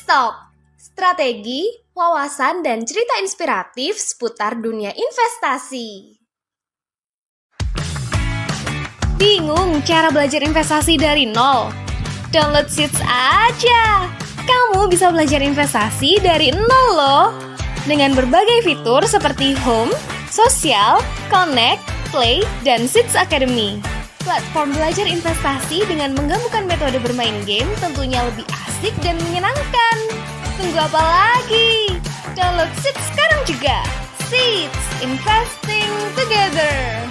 Talk, strategi, wawasan, dan cerita inspiratif seputar dunia investasi. Bingung cara belajar investasi dari nol? Download Seeds aja! Kamu bisa belajar investasi dari nol loh! Dengan berbagai fitur seperti Home, Sosial, Connect, Play, dan Seeds Academy. Platform belajar investasi dengan menggabungkan metode bermain game tentunya lebih asik dan menyenangkan. Tunggu apa lagi? Download Seeds sekarang juga. Seeds, investing together.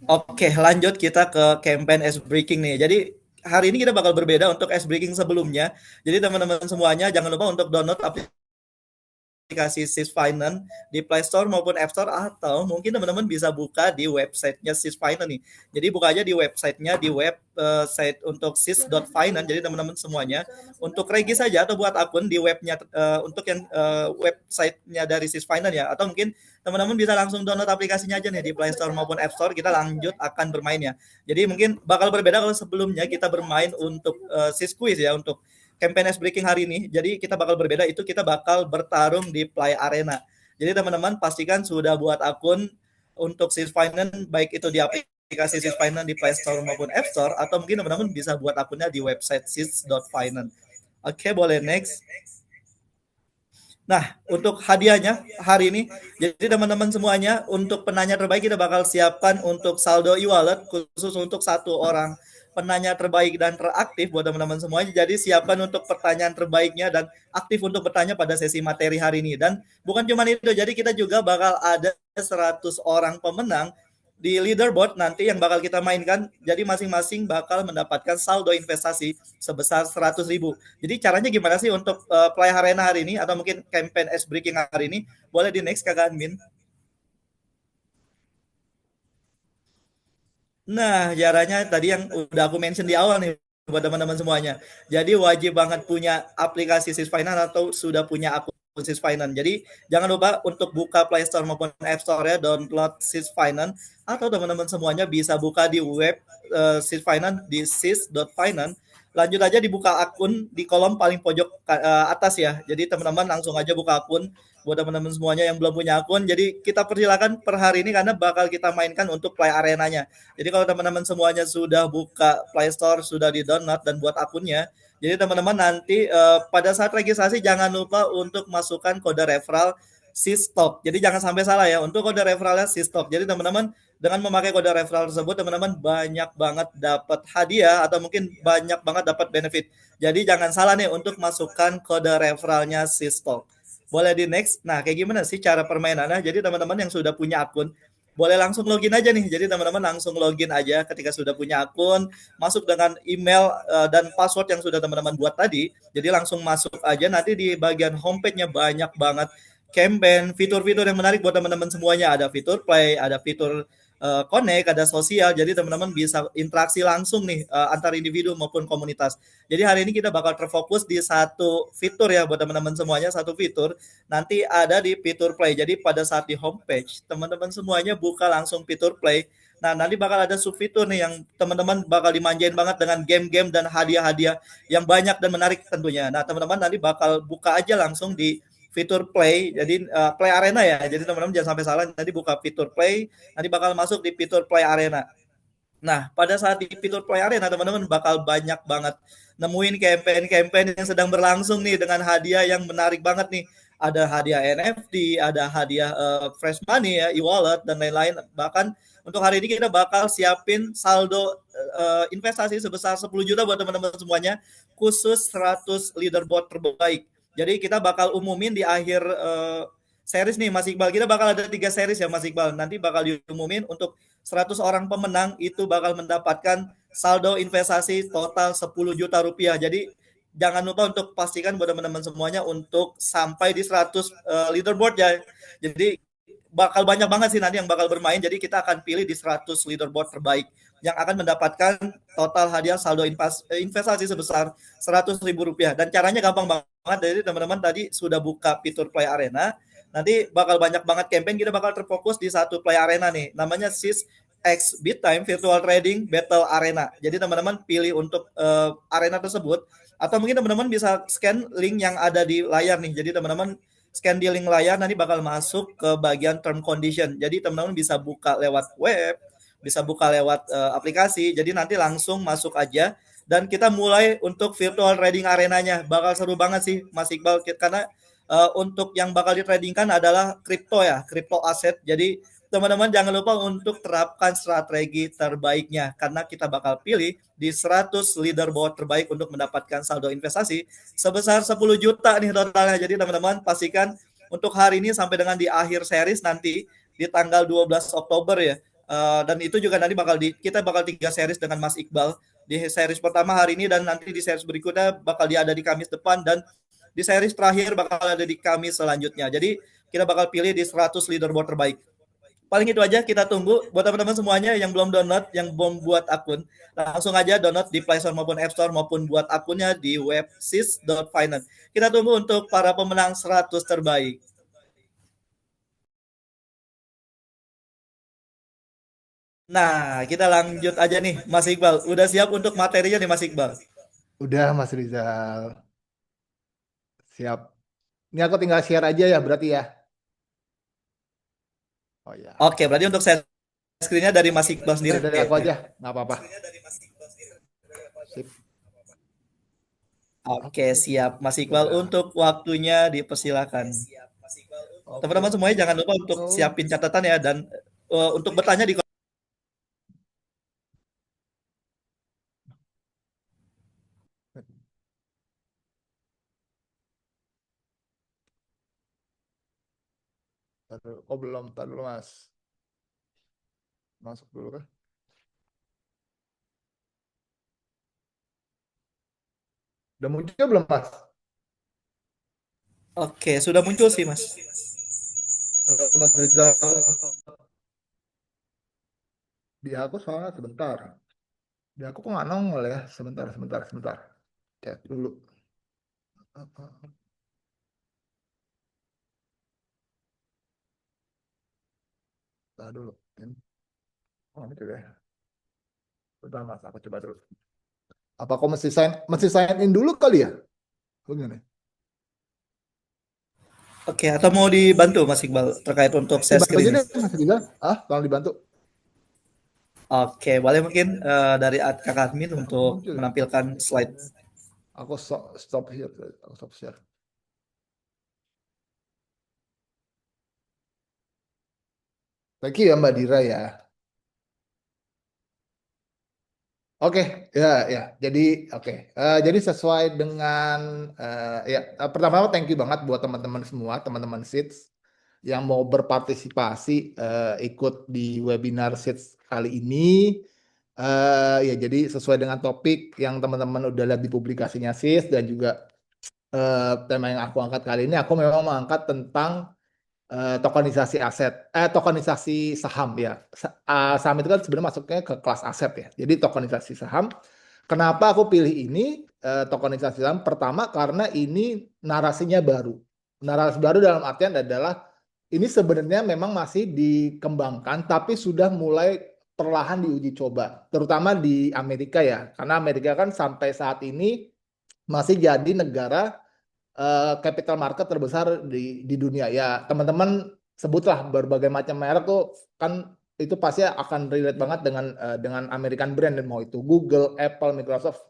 Oke, lanjut kita ke campaign Ice Breaking nih. Jadi hari ini kita bakal berbeda untuk Ice Breaking sebelumnya. Jadi teman-teman semuanya jangan lupa untuk download aplikasi Sys Finance di Play Store maupun App Store, atau mungkin teman-teman bisa buka di websitenya Sys Finance nih. Jadi buka aja di websitenya, di website untuk sys.finance. Jadi teman-teman semuanya untuk regis saja atau buat akun di webnya, untuk yang websitenya dari Sys Finance ya, atau mungkin teman-teman bisa langsung download aplikasinya aja nih di Play Store maupun App Store. Kita lanjut akan bermain ya. Jadi mungkin bakal berbeda kalau sebelumnya kita bermain untuk Sys Quiz ya, untuk campaign Ice Breaking hari ini. Jadi kita bakal berbeda, itu kita bakal bertarung di Play Arena. Jadi teman-teman pastikan sudah buat akun untuk Sys Finance, baik itu di aplikasi Sys Finance di Play Store maupun App Store, atau mungkin teman-teman bisa buat akunnya di website sys.finance. Oke, boleh next. Nah, untuk hadiahnya hari ini, jadi teman-teman semuanya, untuk penanya terbaik kita bakal siapkan untuk saldo e-wallet khusus untuk satu orang penanya terbaik dan teraktif buat teman-teman semuanya. Jadi siapkan untuk pertanyaan terbaiknya dan aktif untuk bertanya pada sesi materi hari ini. Dan bukan cuma itu, jadi kita juga bakal ada 100 orang pemenang di leaderboard nanti yang bakal kita mainkan. Jadi masing-masing bakal mendapatkan saldo investasi sebesar 100.000. Jadi caranya gimana sih untuk Play Arena hari ini atau mungkin campaign Ice Breaking hari ini? Boleh di next Kakak Admin. Nah, caranya tadi yang udah aku mention di awal nih buat teman-teman semuanya. Jadi wajib banget punya aplikasi Sys Finance atau sudah punya akun Sys Finance. Jadi jangan lupa untuk buka Play Store maupun App Store ya, download Sys Finance, atau teman-teman semuanya bisa buka di web Sys Finance di sys.finance. Lanjut aja dibuka akun di kolom paling pojok atas ya. Jadi teman-teman langsung aja buka akun buat teman-teman semuanya yang belum punya akun. Jadi kita persilakan per hari ini karena bakal kita mainkan untuk Play Arenanya. Jadi kalau teman-teman semuanya sudah buka Play Store, sudah di-download dan buat akunnya, jadi teman-teman nanti pada saat registrasi jangan lupa untuk masukkan kode referral Sistok. Jadi jangan sampai salah ya, untuk kode referralnya Sistok. Jadi teman-teman dengan memakai kode referral tersebut, teman-teman banyak banget dapat hadiah atau mungkin banyak banget dapat benefit. Jadi jangan salah nih untuk masukkan kode referralnya Sistok. Boleh di next. Nah, kayak gimana sih cara permainannya? Jadi teman-teman yang sudah punya akun, boleh langsung login aja nih. Jadi teman-teman langsung login aja ketika sudah punya akun, masuk dengan email dan password yang sudah teman-teman buat tadi. Jadi langsung masuk aja, nanti di bagian homepage-nya banyak banget campaign, fitur-fitur yang menarik buat teman-teman semuanya. Ada fitur play, ada fitur connect, ada sosial. Jadi teman-teman bisa interaksi langsung nih antar individu maupun komunitas. Jadi hari ini kita bakal terfokus di satu fitur ya buat teman-teman semuanya, satu fitur nanti ada di fitur play. Jadi pada saat di homepage, teman-teman semuanya buka langsung fitur play. Nah, nanti bakal ada sub fitur nih yang teman-teman bakal dimanjain banget dengan game-game dan hadiah-hadiah yang banyak dan menarik tentunya. Nah, teman-teman nanti bakal buka aja langsung di fitur play. Jadi play arena ya. Jadi teman-teman jangan sampai salah, nanti buka fitur play, nanti bakal masuk di fitur play arena. Nah, pada saat di fitur Play Arena, teman-teman bakal banyak banget nemuin campaign-campaign yang sedang berlangsung nih dengan hadiah yang menarik banget nih. Ada hadiah NFT, ada hadiah fresh money ya, e-wallet dan lain-lain. Bahkan untuk hari ini kita bakal siapin saldo investasi sebesar 10 juta buat teman-teman semuanya, khusus 100 leaderboard terbaik. Jadi kita bakal umumin di akhir series nih Mas Iqbal. Kita bakal ada 3 series ya Mas Iqbal. Nanti bakal diumumin untuk 100 orang pemenang itu bakal mendapatkan saldo investasi total 10 juta rupiah. Jadi jangan lupa untuk pastikan buat teman-teman semuanya untuk sampai di 100 leaderboard ya. Jadi bakal banyak banget sih nanti yang bakal bermain. Jadi kita akan pilih di 100 leaderboard terbaik yang akan mendapatkan total hadiah saldo investasi sebesar 100.000 rupiah. Dan caranya gampang banget. Jadi teman-teman tadi sudah buka fitur Play Arena, nanti bakal banyak banget campaign. Kita bakal terfokus di satu Play Arena nih, namanya Sys X BitTime Virtual Trading Battle Arena. Jadi teman-teman pilih untuk arena tersebut, atau mungkin teman-teman bisa scan link yang ada di layar nih. Jadi teman-teman scan di link layar, nanti bakal masuk ke bagian term condition. Jadi teman-teman bisa buka lewat web, bisa buka lewat aplikasi. Jadi nanti langsung masuk aja dan kita mulai untuk virtual trading arenanya. Bakal seru banget sih Mas Iqbal, karena untuk yang bakal ditradingkan adalah kripto ya, kripto aset. Jadi teman-teman jangan lupa untuk terapkan strategi terbaiknya, karena kita bakal pilih di 100 leaderboard terbaik untuk mendapatkan saldo investasi sebesar 10 juta nih totalnya. Jadi teman-teman pastikan untuk hari ini sampai dengan di akhir series nanti di tanggal 12 Oktober ya. Dan itu juga nanti kita bakal 3 series dengan Mas Iqbal. Di series pertama hari ini, dan nanti di series berikutnya bakal ada di Kamis depan, dan di series terakhir bakal ada di Kamis selanjutnya. Jadi kita bakal pilih di 100 leaderboard terbaik. Paling itu aja, kita tunggu. Buat teman-teman semuanya yang belum download, yang belum buat akun, langsung aja download di Play Store maupun App Store, maupun buat akunnya di web sis.finance. Kita tunggu untuk para pemenang 100 terbaik. Nah, kita lanjut aja nih Mas Iqbal. Udah siap untuk materinya nih Mas Iqbal? Udah Mas Rizal, siap. Ini aku tinggal share aja ya berarti ya. Oh ya, Oke, berarti untuk share screen-nya dari Mas Iqbal sendiri. dari aku aja, nggak apa-apa. Sip. Oke, siap Mas Iqbal. Udah. Untuk waktunya dipersilakan. Oke. Teman-teman semuanya jangan lupa untuk siapin catatan ya, dan untuk bertanya di Oh belum, tar dulu Mas. Masuk dulu kan. Udah muncul belum Mas? Oke, sudah muncul sih Mas. Mas Rizal. Di aku soalnya sebentar. Di aku kok nggak nongol ya? Sebentar. Cek dulu. Tahan dulu. Oh, ini deh. Bentar Mas, aku coba dulu. Apa kok mesti sign in dulu kali ya? Begini. Oke, atau mau dibantu Mas Iqbal terkait untuk share Dibantu aja screen? deh Mas Rizal. Tolong dibantu. Oke, boleh mungkin dari kakak admin untuk Muncul. menampilkan slide. Aku stop here. Aku stop share. Thank you ya Mbak Dira ya. Oke, ya. Jadi jadi sesuai dengan pertama thank you banget buat teman-teman semua, teman-teman SITS yang mau berpartisipasi ikut di webinar SITS kali ini. Ya jadi sesuai dengan topik yang teman-teman udah lihat di publikasinya SITS, dan juga tema yang aku angkat kali ini, aku memang mengangkat tentang tokenisasi saham ya. Saham itu kan sebenarnya masuknya ke kelas aset ya. Jadi tokenisasi saham. Kenapa aku pilih ini tokenisasi saham? Pertama karena ini narasinya baru. Narasi baru dalam artian adalah ini sebenarnya memang masih dikembangkan, tapi sudah mulai perlahan diuji coba, terutama di Amerika ya. Karena Amerika kan sampai saat ini masih jadi negara capital market terbesar di dunia ya. Teman-teman sebutlah berbagai macam merek tuh kan, itu pasti akan relate banget dengan American brand, dan mau itu Google, Apple, Microsoft,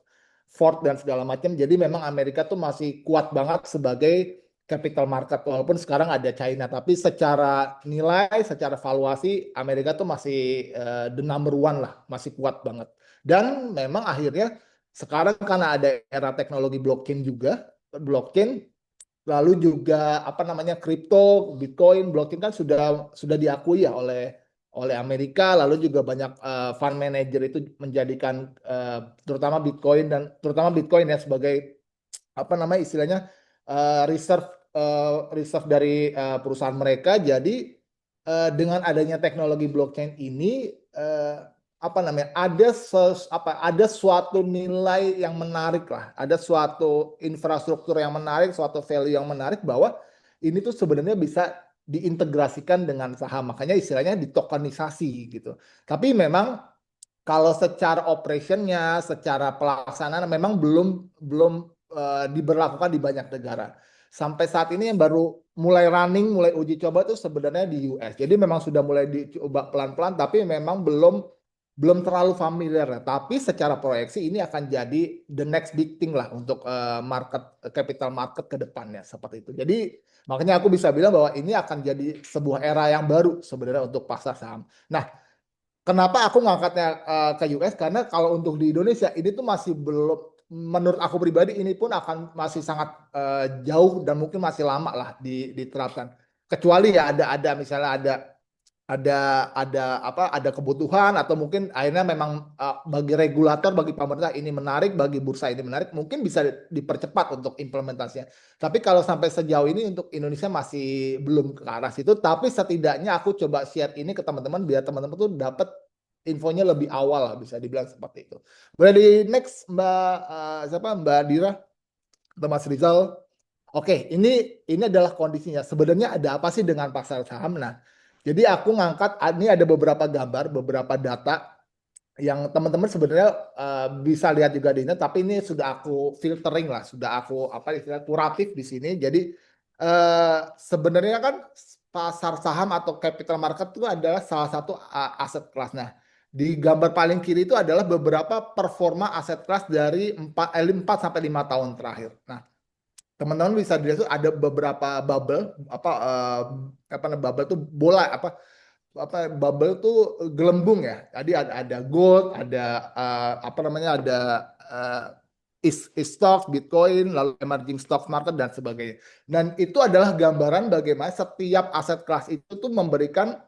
Ford dan segala macam. Jadi memang Amerika tuh masih kuat banget sebagai capital market, walaupun sekarang ada China, tapi secara nilai, secara valuasi Amerika tuh masih the number one lah, masih kuat banget. Dan memang akhirnya sekarang karena ada era teknologi blockchain, lalu juga apa namanya kripto, Bitcoin, blockchain kan sudah diakui ya oleh Amerika, lalu juga banyak fund manager itu menjadikan terutama Bitcoin ya sebagai apa namanya istilahnya reserve dari perusahaan mereka. Jadi dengan adanya teknologi blockchain ini apa namanya ada suatu nilai yang menarik lah, ada suatu infrastruktur yang menarik, suatu value yang menarik, bahwa ini tuh sebenarnya bisa diintegrasikan dengan saham. Makanya istilahnya ditokenisasi gitu. Tapi memang kalau secara operationnya, secara pelaksanaan memang belum diberlakukan di banyak negara. Sampai saat ini yang baru mulai running, mulai uji coba itu sebenarnya di US. Jadi memang sudah mulai dicoba pelan-pelan, tapi memang belum terlalu familiar. Tapi secara proyeksi ini akan jadi the next big thing lah untuk capital market ke depannya seperti itu. Jadi makanya aku bisa bilang bahwa ini akan jadi sebuah era yang baru sebenarnya untuk pasar saham. Nah, kenapa aku ngangkatnya ke US? Karena kalau untuk di Indonesia ini tuh masih belum, menurut aku pribadi ini pun akan masih sangat jauh dan mungkin masih lama lah diterapkan. Kecuali ya ada misalnya ada kebutuhan atau mungkin akhirnya memang bagi regulator, bagi pemerintah ini menarik, bagi bursa ini menarik, mungkin bisa dipercepat untuk implementasinya. Tapi kalau sampai sejauh ini untuk Indonesia masih belum ke arah situ. Tapi setidaknya aku coba share ini ke teman-teman biar teman-teman tuh dapat infonya lebih awal lah, bisa dibilang seperti itu. Boleh di next Mbak Dira atau Mas Rizal? Oke, ini adalah kondisinya. Sebenarnya ada apa sih dengan pasar saham? Nah, jadi aku ngangkat, ini ada beberapa gambar, beberapa data yang teman-teman sebenarnya bisa lihat juga di internet, tapi ini sudah aku filtering lah, sudah aku kuratif di sini. Jadi sebenarnya kan pasar saham atau capital market itu adalah salah satu aset kelas. Nah, di gambar paling kiri itu adalah beberapa performa aset kelas dari 4 sampai 5 tahun terakhir. Nah, teman-teman bisa dilihat tuh ada beberapa bubble bubble tuh bola bubble tuh gelembung ya. Jadi ada gold, ada ada stock, Bitcoin, lalu emerging stock market dan sebagainya. Dan itu adalah gambaran bagaimana setiap aset kelas itu tuh memberikan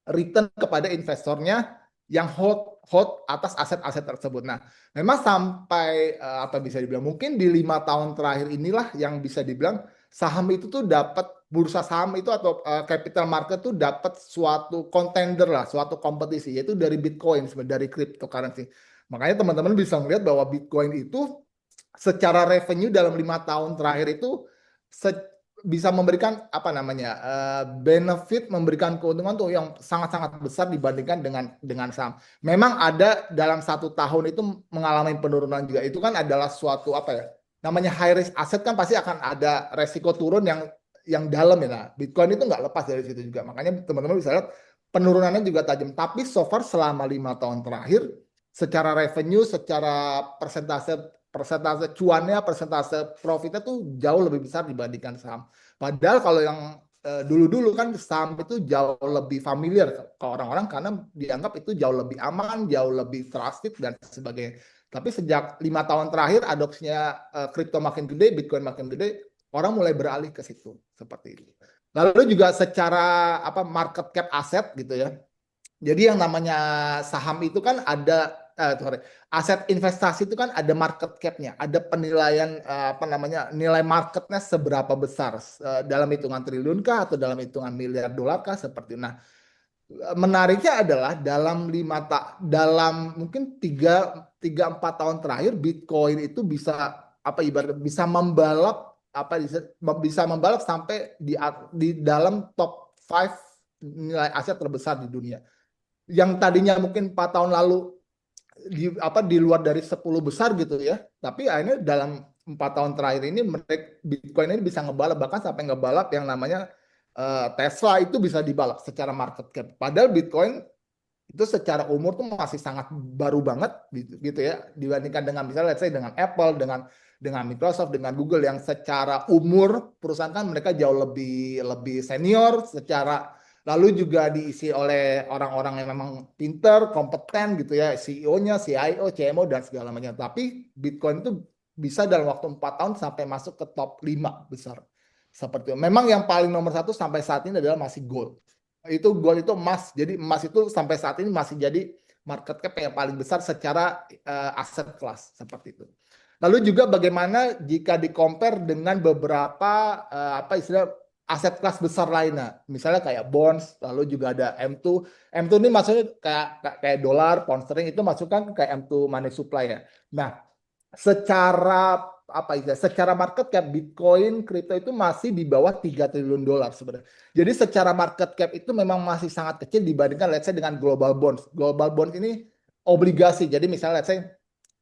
return kepada investornya yang hold atas aset-aset tersebut. Nah, memang sampai bisa dibilang mungkin di 5 tahun terakhir inilah yang bisa dibilang saham itu tuh dapat, bursa saham itu atau capital market tuh dapat suatu contender lah, suatu kompetisi, yaitu dari Bitcoin, dari cryptocurrency. Makanya teman-teman bisa melihat bahwa Bitcoin itu secara revenue dalam 5 tahun terakhir itu bisa memberikan benefit, memberikan keuntungan tuh yang sangat-sangat besar dibandingkan dengan saham. Memang ada dalam 1 tahun itu mengalami penurunan juga. Itu kan adalah suatu namanya high risk asset, kan pasti akan ada resiko turun yang dalam ya. Nah, Bitcoin itu nggak lepas dari situ juga. Makanya teman-teman bisa lihat penurunannya juga tajam. Tapi so far selama 5 tahun terakhir, secara revenue, secara persentase cuannya, persentase profitnya tuh jauh lebih besar dibandingkan saham. Padahal kalau yang dulu-dulu kan saham itu jauh lebih familiar ke orang-orang karena dianggap itu jauh lebih aman, jauh lebih trusted dan sebagainya. Tapi sejak 5 tahun terakhir adopsinya kripto makin gede, Bitcoin makin gede, orang mulai beralih ke situ seperti itu. Lalu juga secara market cap aset gitu ya. Jadi yang namanya saham itu kan ada aset investasi itu kan ada market cap-nya, ada penilaian nilai marketnya seberapa besar, dalam hitungan triliun kah atau dalam hitungan miliar dolar kah, seperti itu. Nah, menariknya adalah dalam mungkin 3-4 tahun terakhir Bitcoin itu bisa bisa membalap sampai di dalam top 5 nilai aset terbesar di dunia. Yang tadinya mungkin 4 tahun lalu di luar dari 10 besar gitu ya, tapi akhirnya dalam 4 tahun terakhir ini Bitcoin ini bisa ngebalap, bahkan sampai ngebalap yang namanya Tesla itu bisa dibalap secara market cap. Padahal Bitcoin itu secara umur tuh masih sangat baru banget gitu ya, dibandingkan dengan misalnya let's say dengan Apple, dengan Microsoft, dengan Google yang secara umur perusahaan kan mereka jauh lebih senior secara. Lalu juga diisi oleh orang-orang yang memang pinter, kompeten gitu ya, CEO-nya, CIO, CMO dan segala macam. Tapi Bitcoin itu bisa dalam waktu 4 tahun sampai masuk ke top 5 besar. Seperti itu. Memang yang paling nomor 1 sampai saat ini adalah masih gold. Gold itu emas. Jadi emas itu sampai saat ini masih jadi market cap yang paling besar secara aset kelas seperti itu. Lalu juga bagaimana jika di-compare dengan beberapa aset kelas besar lainnya, misalnya kayak bonds, lalu juga ada M2. M2 ini maksudnya kayak dolar, pound sterling itu masukkan kayak M2 money supply ya. Nah, secara apa itu secara market cap Bitcoin kripto itu masih di bawah 3 triliun dolar sebenarnya. Jadi secara market cap itu memang masih sangat kecil dibandingkan let's say dengan global bonds. Global bonds ini obligasi. Jadi misalnya let's say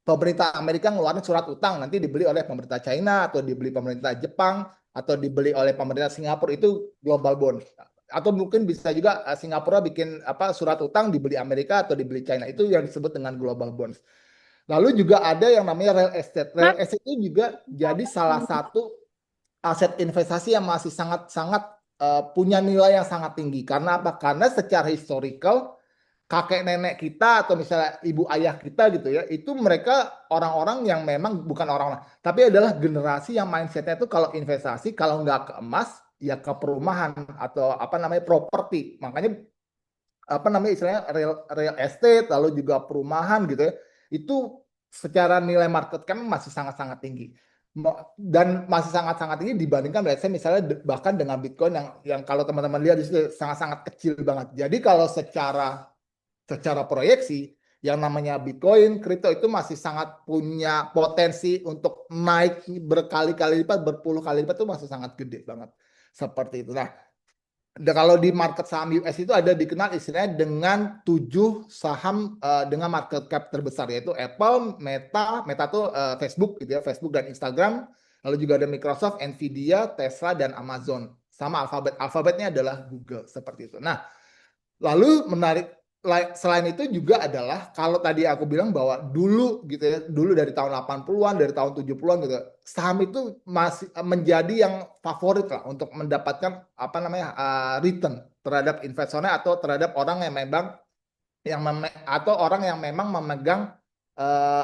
pemerintah Amerika ngeluarin surat utang nanti dibeli oleh pemerintah China atau dibeli pemerintah Jepang atau dibeli oleh pemerintah Singapura, itu global bond. Atau mungkin bisa juga Singapura bikin surat utang dibeli Amerika atau dibeli China, itu yang disebut dengan global bonds. Lalu juga ada yang namanya real estate. Real estate itu juga jadi salah satu aset investasi yang masih sangat-sangat punya nilai yang sangat tinggi. Karena apa? Karena secara historical kakek nenek kita atau misalnya ibu ayah kita gitu ya, itu mereka orang-orang yang memang bukan orang-orang, tapi adalah generasi yang mindsetnya itu kalau investasi, kalau nggak ke emas, ya ke perumahan atau properti. Makanya istilahnya real estate, lalu juga perumahan gitu ya, itu secara nilai market cap masih sangat-sangat tinggi. Dan masih sangat-sangat tinggi dibandingkan misalnya bahkan dengan Bitcoin yang kalau teman-teman lihat itu sangat-sangat kecil banget. Jadi kalau secara proyeksi yang namanya Bitcoin, kripto itu masih sangat punya potensi untuk naik berkali-kali lipat, berpuluh kali lipat, itu masih sangat gede banget. Seperti itu. Nah, kalau di market saham US itu ada dikenal istilahnya dengan 7 saham dengan market cap terbesar, yaitu Apple, Meta tuh Facebook gitu ya, Facebook dan Instagram, lalu juga ada Microsoft, Nvidia, Tesla, dan Amazon. Sama Alphabetnya adalah Google, seperti itu. Nah, lalu menarik selain itu juga adalah kalau tadi aku bilang bahwa dulu gitu ya, dulu dari tahun 80-an, dari tahun 70-an gitu, saham itu masih menjadi yang favorit lah untuk mendapatkan return terhadap investornya atau terhadap orang yang memang atau orang yang memang memegang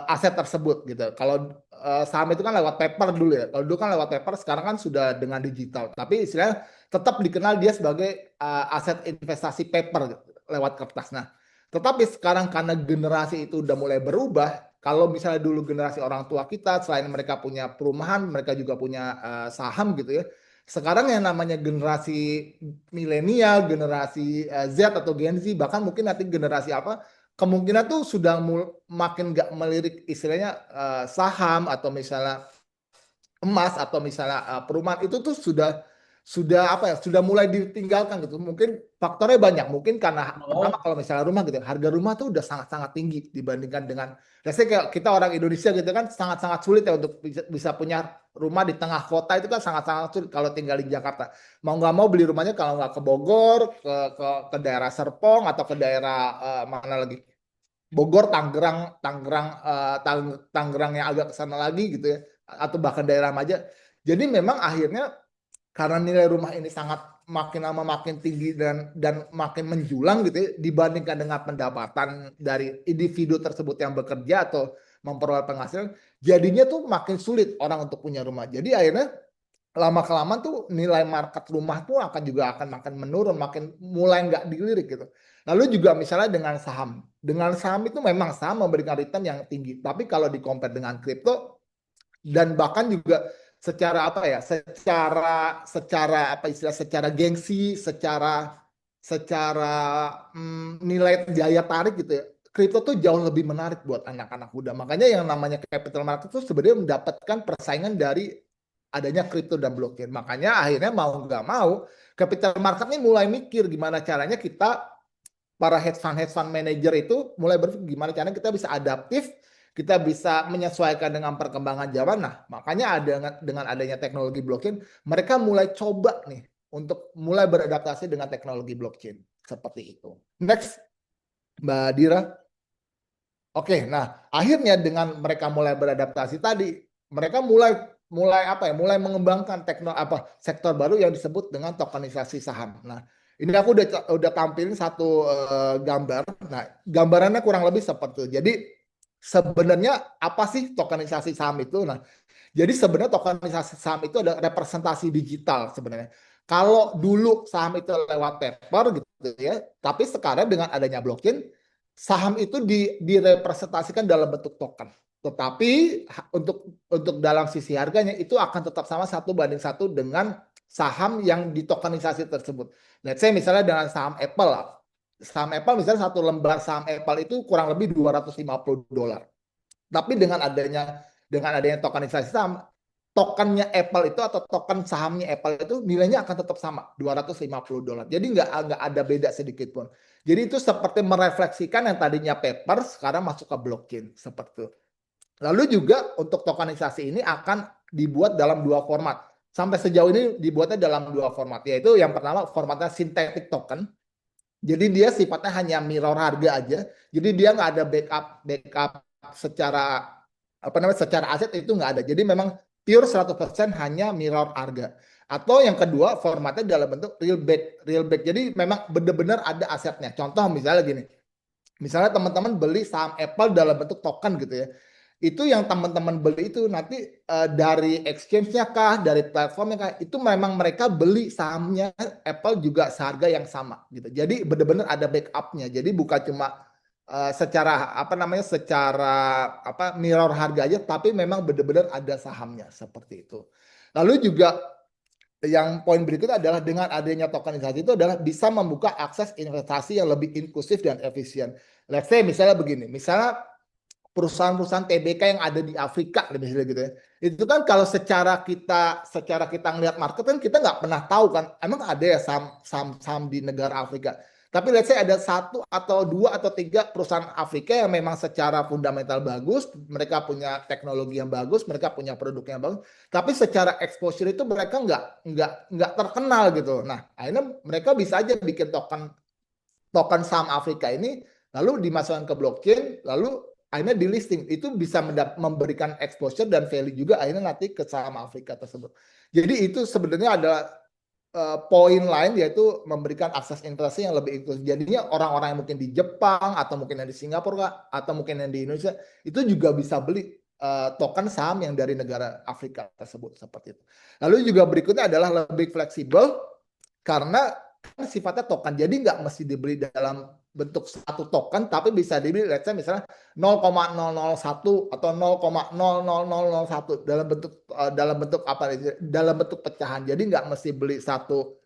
aset tersebut gitu. Kalau saham itu kan lewat paper dulu ya. Kalau dulu kan lewat paper, sekarang kan sudah dengan digital. Tapi istilahnya tetap dikenal dia sebagai aset investasi paper gitu, lewat kertas. Nah, tetapi sekarang karena generasi itu udah mulai berubah, kalau misalnya dulu generasi orang tua kita, selain mereka punya perumahan, mereka juga punya saham gitu ya. Sekarang yang namanya generasi milenial, generasi Z atau Gen Z, bahkan mungkin nanti generasi kemungkinan tuh sudah makin nggak melirik istilahnya saham atau misalnya emas atau misalnya perumahan, itu tuh sudah mulai ditinggalkan gitu. Mungkin faktornya banyak. Mungkin karena pertama kalau misalnya rumah gitu, harga rumah tuh udah sangat-sangat tinggi dibandingkan dengan biasanya kayak kita orang Indonesia gitu kan, sangat-sangat sulit ya untuk bisa punya rumah di tengah kota, itu kan sangat-sangat sulit kalau tinggal di Jakarta. Mau nggak mau beli rumahnya kalau nggak ke Bogor, ke daerah Serpong atau ke daerah mana lagi? Bogor, Tangerang yang agak ke sana lagi gitu ya, atau bahkan daerah Maja. Jadi memang akhirnya karena nilai rumah ini sangat makin lama makin tinggi dan makin menjulang gitu ya, dibandingkan dengan pendapatan dari individu tersebut yang bekerja atau memperoleh penghasilan, jadinya tuh makin sulit orang untuk punya rumah. Jadi akhirnya lama kelamaan tuh nilai market rumah tuh akan makin menurun, makin mulai nggak dilirik gitu. Lalu juga misalnya dengan saham itu memang saham memberikan return yang tinggi, tapi kalau di compare dengan kripto dan bahkan juga secara gengsi, secara nilai daya tarik gitu ya, kripto tuh jauh lebih menarik buat anak-anak muda. Makanya yang namanya capital market itu sebenarnya mendapatkan persaingan dari adanya kripto dan blockchain. Makanya akhirnya mau nggak mau capital market ini mulai mikir gimana caranya kita, para hedge fund manager itu mulai berpikir gimana caranya kita bisa adaptif, kita bisa menyesuaikan dengan perkembangan zaman. Nah, makanya dengan adanya teknologi blockchain, mereka mulai coba nih untuk mulai beradaptasi dengan teknologi blockchain. Seperti itu. Next, Mbak Dira. Oke, nah akhirnya dengan mereka mulai beradaptasi tadi, mereka mulai mengembangkan sektor baru yang disebut dengan tokenisasi saham. Nah, ini aku udah tampilin satu gambar. Nah, gambarannya kurang lebih seperti itu. Jadi sebenarnya apa sih tokenisasi saham itu? Nah, jadi sebenarnya tokenisasi saham itu ada representasi digital sebenarnya. Kalau dulu saham itu lewat paper gitu ya, tapi sekarang dengan adanya blockchain, saham itu direpresentasikan dalam bentuk token. Tetapi untuk dalam sisi harganya itu akan tetap sama 1:1 dengan saham yang ditokenisasi tersebut. Let's say misalnya dengan saham Apple lah. Saham Apple misalnya satu lembar saham Apple itu kurang lebih $250. Tapi dengan adanya tokenisasi saham, tokennya Apple itu atau token sahamnya Apple itu nilainya akan tetap sama $250. Jadi nggak ada beda sedikit pun. Jadi itu seperti merefleksikan yang tadinya paper sekarang masuk ke blockchain seperti itu. Lalu juga untuk tokenisasi ini akan dibuat dalam dua format. Sampai sejauh ini dibuatnya dalam dua format, yaitu yang pertama formatnya synthetic token. Jadi dia sifatnya hanya mirror harga aja. Jadi dia nggak ada backup secara secara aset itu nggak ada. Jadi memang pure 100% hanya mirror harga. Atau yang kedua formatnya dalam bentuk real back. Jadi memang benar-benar ada asetnya. Contoh misalnya gini. Misalnya teman-teman beli saham Apple dalam bentuk token gitu ya. Itu yang teman-teman beli itu nanti dari exchange-nya kah, dari platformnya kah, itu memang mereka beli sahamnya Apple juga seharga yang sama gitu. Jadi benar-benar ada backup-nya. Jadi bukan cuma secara mirror harga aja, tapi memang benar-benar ada sahamnya seperti itu. Lalu juga yang poin berikutnya adalah dengan adanya tokenisasi itu adalah bisa membuka akses investasi yang lebih inklusif dan efisien. Let's say misalnya begini, misalnya perusahaan-perusahaan TBK yang ada di Afrika misalnya gitu ya. Itu kan kalau secara kita ngelihat market kan kita nggak pernah tahu kan emang ada ya saham di negara Afrika. Tapi let's say ada 1 atau 2 atau 3 perusahaan Afrika yang memang secara fundamental bagus, mereka punya teknologi yang bagus, mereka punya produk yang bagus, tapi secara exposure itu mereka nggak terkenal gitu. Nah, akhirnya mereka bisa aja bikin token saham Afrika ini lalu dimasukkan ke blockchain, lalu akhirnya di listing. Itu bisa memberikan exposure dan value juga akhirnya nanti ke saham Afrika tersebut. Jadi itu sebenarnya adalah poin lain, yaitu memberikan akses investasi yang lebih inklusif. Jadinya orang-orang yang mungkin di Jepang atau mungkin yang di Singapura atau mungkin yang di Indonesia itu juga bisa beli token saham yang dari negara Afrika tersebut seperti itu. Lalu juga berikutnya adalah lebih fleksibel karena sifatnya token, jadi nggak mesti dibeli dalam bentuk satu token, tapi bisa dibeli let's say misalnya 0,001 atau 0,00001 dalam bentuk pecahan. Jadi nggak mesti beli satu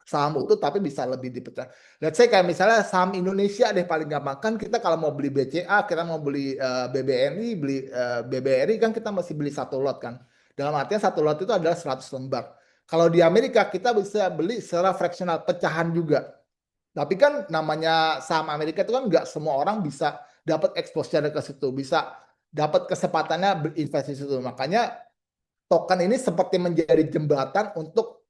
saham utuh, tapi bisa lebih dipecah. Let's say kayak misalnya saham Indonesia deh paling gampang kan, kita kalau mau beli BCA, kita mau beli BBNI, beli BBRI kan kita mesti beli satu lot kan. Dalam artian satu lot itu adalah 100 lembar. Kalau di Amerika kita bisa beli secara fractional pecahan juga. Tapi kan namanya saham Amerika itu kan nggak semua orang bisa dapat exposure ke situ, bisa dapat kesempatannya berinvestasi situ. Makanya token ini seperti menjadi jembatan untuk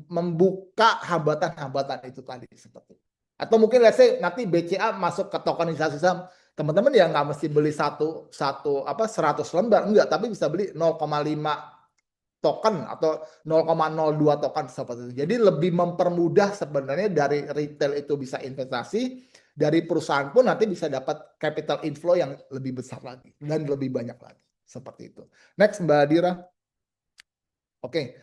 membuka hambatan-hambatan itu tadi seperti itu. Atau mungkin let's say nanti BCA masuk ke tokenisasi saham, teman-teman ya nggak mesti beli 100 lembar, enggak, tapi bisa beli 0,5 token atau 0,02 token seperti itu. Jadi lebih mempermudah sebenarnya, dari retail itu bisa investasi, dari perusahaan pun nanti bisa dapat capital inflow yang lebih besar lagi dan lebih banyak lagi seperti itu. Next Mbak Dira. Oke,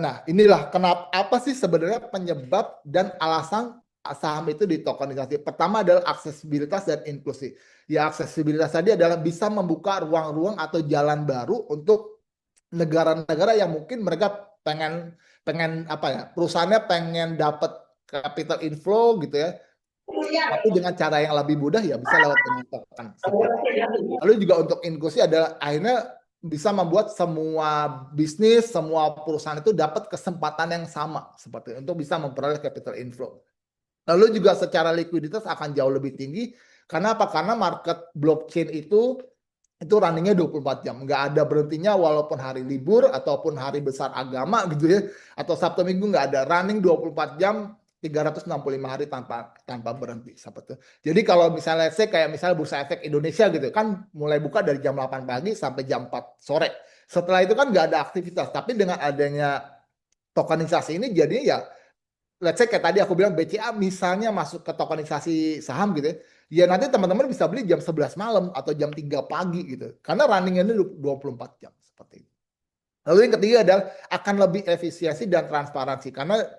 nah inilah apa sih sebenarnya penyebab dan alasan saham itu ditokenisasi. Pertama adalah aksesibilitas dan inklusi. Ya, aksesibilitas tadi adalah bisa membuka ruang-ruang atau jalan baru untuk negara-negara yang mungkin mereka pengen perusahaannya pengen dapat capital inflow gitu ya, tapi dengan cara yang lebih mudah ya bisa lewat dengan token. Lalu juga untuk inklusi adalah akhirnya bisa membuat semua bisnis, semua perusahaan itu dapat kesempatan yang sama seperti itu, untuk bisa memperoleh capital inflow. Lalu juga secara likuiditas akan jauh lebih tinggi. Karena apa? Karena market blockchain itu runningnya 24 jam, nggak ada berhentinya walaupun hari libur ataupun hari besar agama gitu ya, atau Sabtu Minggu nggak ada, running 24 jam 365 hari tanpa berhenti seperti itu. Jadi kalau misalnya kayak misalnya Bursa Efek Indonesia gitu kan, mulai buka dari jam 8 pagi sampai jam 4 sore. Setelah itu kan nggak ada aktivitas, tapi dengan adanya tokenisasi ini jadinya ya, let's say kayak tadi aku bilang BCA misalnya masuk ke tokenisasi saham gitu ya, nanti teman-teman bisa beli jam 11 malam atau jam 3 pagi gitu. Karena runningnya ini 24 jam seperti itu. Lalu yang ketiga adalah akan lebih efisiensi dan transparansi.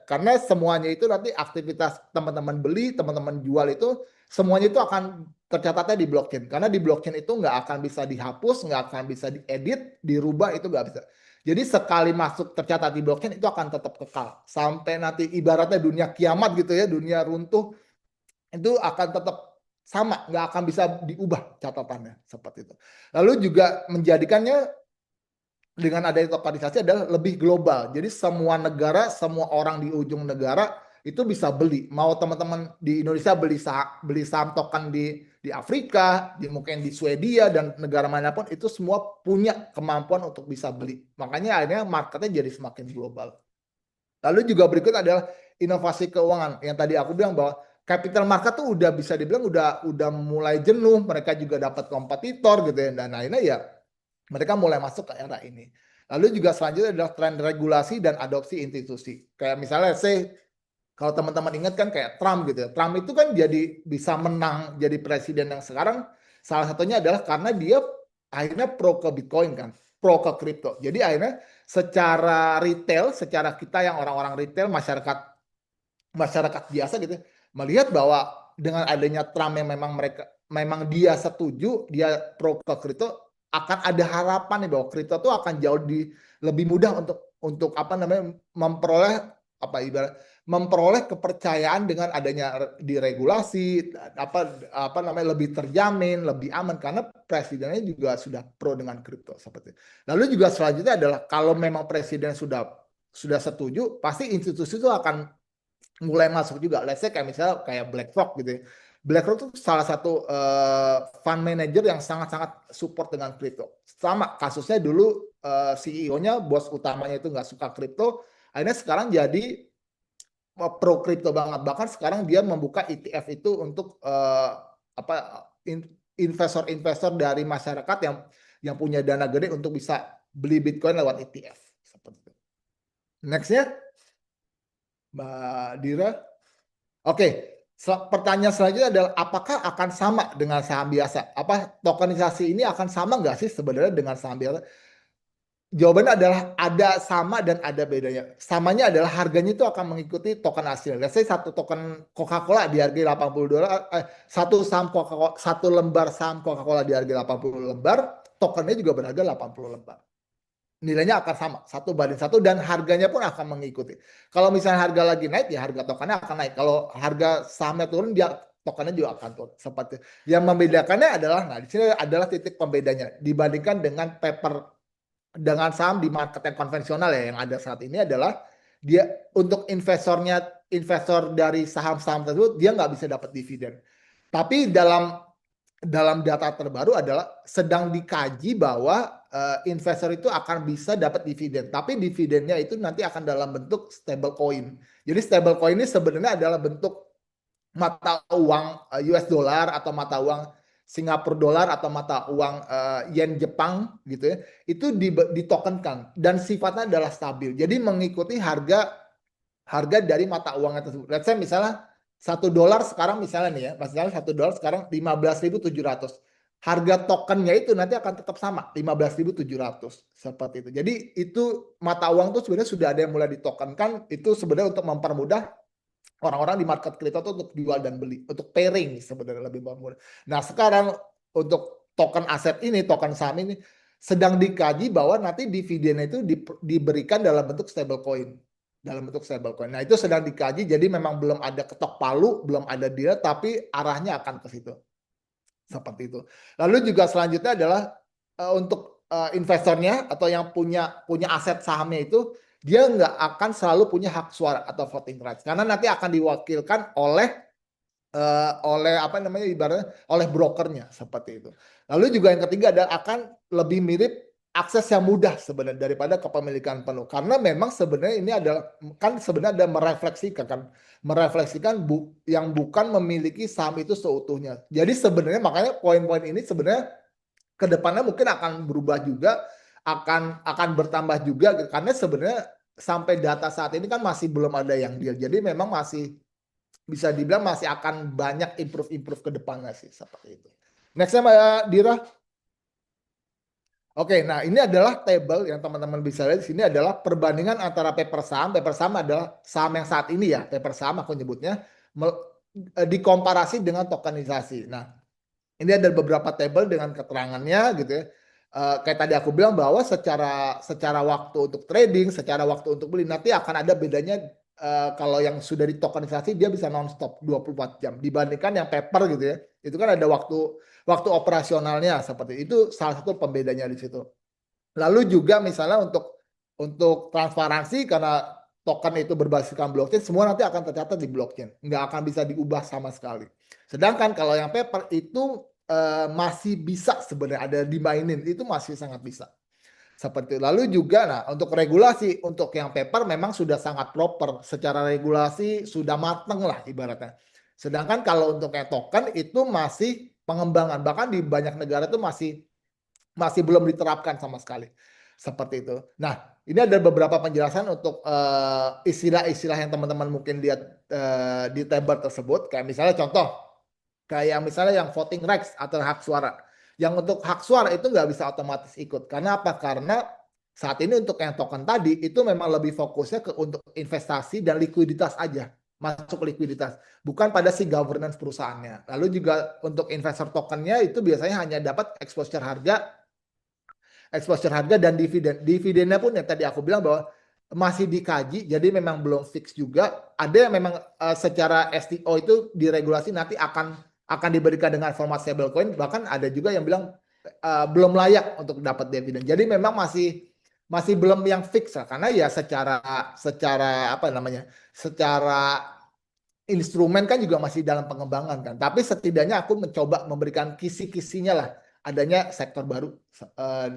Karena semuanya itu nanti aktivitas teman-teman beli, teman-teman jual itu semuanya itu akan tercatatnya di blockchain. Karena di blockchain itu nggak akan bisa dihapus, nggak akan bisa diedit, dirubah, itu nggak bisa. Jadi sekali masuk tercatat di blockchain itu akan tetap kekal. Sampai nanti ibaratnya dunia kiamat gitu ya, dunia runtuh, itu akan tetap sama, nggak akan bisa diubah catatannya seperti itu. Lalu juga menjadikannya dengan adanya tokenisasi adalah lebih global. Jadi semua negara, semua orang di ujung negara itu bisa beli. Mau teman-teman di Indonesia beli saham token di Afrika, mungkin di Swedia dan negara manapun itu semua punya kemampuan untuk bisa beli. Makanya akhirnya marketnya jadi semakin global. Lalu juga berikut adalah inovasi keuangan yang tadi aku bilang bahwa capital market tuh udah bisa dibilang udah mulai jenuh, mereka juga dapat kompetitor gitu ya, dan akhirnya ya mereka mulai masuk ke era ini. Lalu juga selanjutnya adalah tren regulasi dan adopsi institusi. Kayak misalnya kalau teman-teman ingat kan kayak Trump gitu ya. Trump itu kan jadi bisa menang jadi presiden yang sekarang salah satunya adalah karena dia akhirnya pro ke Bitcoin kan, pro ke kripto. Jadi akhirnya secara retail, secara kita yang orang-orang retail, masyarakat biasa gitu melihat bahwa dengan adanya Trump yang memang dia setuju, dia pro ke kripto, akan ada harapan nih bahwa kripto itu akan jauh lebih mudah untuk apa namanya memperoleh kepercayaan dengan adanya diregulasi, apa namanya lebih terjamin, lebih aman karena presidennya juga sudah pro dengan kripto seperti itu. Lalu juga selanjutnya adalah kalau memang presiden sudah setuju, pasti institusi itu akan mulai masuk juga. Let's say kayak misalnya kayak BlackRock gitu ya. BlackRock itu salah satu fund manager yang sangat-sangat support dengan kripto. Sama kasusnya dulu CEO-nya, bos utamanya itu nggak suka kripto, akhirnya sekarang jadi pro kripto banget. Bahkan sekarang dia membuka ETF itu untuk investor-investor dari masyarakat yang punya dana gede untuk bisa beli Bitcoin lewat ETF. Seperti itu. Next-nya, Mbak Dira. Oke, pertanyaan selanjutnya adalah apakah akan sama dengan saham biasa? Apa tokenisasi ini akan sama nggak sih sebenarnya dengan saham biasa? Jawabannya adalah ada sama dan ada bedanya. Samanya adalah harganya itu akan mengikuti token asli. Let's say satu token Coca-Cola dihargai $80, satu lembar saham Coca-Cola dihargai 80 lembar, tokennya juga berharga 80 lembar. Nilainya akan sama, 1:1 dan harganya pun akan mengikuti. Kalau misalnya harga lagi naik, ya harga tokennya akan naik. Kalau harga sahamnya turun, dia tokennya juga akan turun. Seperti yang membedakannya adalah, nah di sini adalah titik pembedanya dibandingkan dengan saham di market yang konvensional ya yang ada saat ini adalah dia untuk investor dari saham-saham tersebut dia nggak bisa dapat dividen. Tapi dalam data terbaru adalah sedang dikaji bahwa investor itu akan bisa dapat dividen, tapi dividennya itu nanti akan dalam bentuk stable coin. Jadi stable coin ini sebenarnya adalah bentuk mata uang US dollar atau mata uang Singapura dolar atau mata uang yen Jepang gitu ya, itu ditokenkan dan sifatnya adalah stabil. Jadi mengikuti harga dari mata uangnya tersebut. Let's say misalnya $1 sekarang misalnya nih ya, misalnya $1 sekarang 15.700. Harga tokennya itu nanti akan tetap sama 15.700 seperti itu. Jadi itu mata uang tuh sebenarnya sudah ada yang mulai ditokenkan, itu sebenarnya untuk mempermudah orang-orang di market kripto itu untuk jual dan beli, untuk pairing sebenarnya lebih mudah. Nah sekarang untuk token aset ini, token saham ini sedang dikaji bahwa nanti dividennya itu diberikan dalam bentuk stablecoin. Nah itu sedang dikaji, jadi memang belum ada ketok palu, belum ada deal, tapi arahnya akan ke situ. Seperti itu. Lalu juga selanjutnya adalah untuk investornya atau yang punya aset sahamnya itu, dia nggak akan selalu punya hak suara atau voting rights karena nanti akan diwakilkan oleh apa namanya ibaratnya oleh brokernya seperti itu. Lalu juga yang ketiga adalah akan lebih mirip akses yang mudah sebenarnya daripada kepemilikan penuh karena memang sebenarnya ini adalah kan sebenarnya ada merefleksikan yang bukan memiliki saham itu seutuhnya. Jadi sebenarnya makanya poin-poin ini sebenarnya kedepannya mungkin akan berubah juga, akan bertambah juga karena sebenarnya sampai data saat ini kan masih belum ada yang deal. Jadi memang masih bisa dibilang masih akan banyak improve ke depannya sih seperti itu. Nextnya Mbak Dira. Oke, nah ini adalah table yang teman-teman bisa lihat di sini adalah perbandingan antara paper saham. Paper saham adalah saham yang saat ini ya, paper saham aku nyebutnya dikomparasi dengan tokenisasi. Nah, ini ada beberapa table dengan keterangannya gitu ya. Kayak tadi aku bilang bahwa secara waktu untuk trading, secara waktu untuk beli nanti akan ada bedanya kalau yang sudah ditokenisasi dia bisa non-stop 24 jam dibandingkan yang paper gitu ya. Itu kan ada waktu operasionalnya seperti itu salah satu pembedanya di situ. Lalu juga misalnya untuk transparansi karena token itu berbasiskan blockchain, semua nanti akan tercatat di blockchain, nggak akan bisa diubah sama sekali. Sedangkan kalau yang paper itu masih bisa sebenarnya ada dimainin, itu masih sangat bisa. Seperti lalu juga, nah untuk regulasi untuk yang paper memang sudah sangat proper, secara regulasi sudah mateng lah ibaratnya. Sedangkan kalau untuk yang token itu masih pengembangan, bahkan di banyak negara itu masih belum diterapkan sama sekali. Seperti itu. Nah, ini ada beberapa penjelasan untuk istilah-istilah yang teman-teman mungkin lihat di tabel tersebut. Kayak misalnya contoh, kayak misalnya yang voting rights atau hak suara. Yang untuk hak suara itu nggak bisa otomatis ikut. Karena apa? Karena saat ini untuk yang token tadi itu memang lebih fokusnya untuk investasi dan likuiditas aja. Masuk likuiditas. Bukan pada si governance perusahaannya. Lalu juga untuk investor tokennya itu biasanya hanya dapat exposure harga dan dividen. Dividennya pun yang tadi aku bilang bahwa masih dikaji, jadi memang belum fix juga. Ada yang memang secara STO itu diregulasi nanti akan diberikan dengan format stablecoin. Bahkan ada juga yang bilang belum layak untuk dapat dividen. Jadi memang masih belum yang fix lah, karena ya secara apa namanya, secara instrumen kan juga masih dalam pengembangan kan. Tapi setidaknya aku mencoba memberikan kisi-kisinya lah adanya sektor baru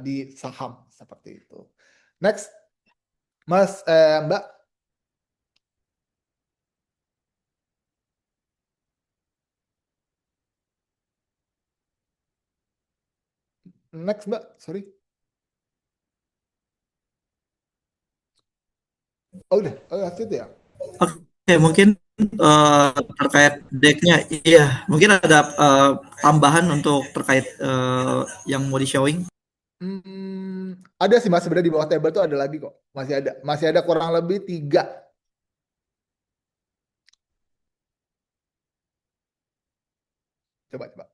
di saham seperti itu. Next, Mas Mbak. Next Mbak, sorry. Oh ya, itu ya. Oke, mungkin terkait decknya, iya, mungkin ada tambahan untuk terkait yang mau di showing. Ada sih Mas, sebenarnya di bawah table tuh ada lagi kok. Masih ada kurang lebih 3. Coba.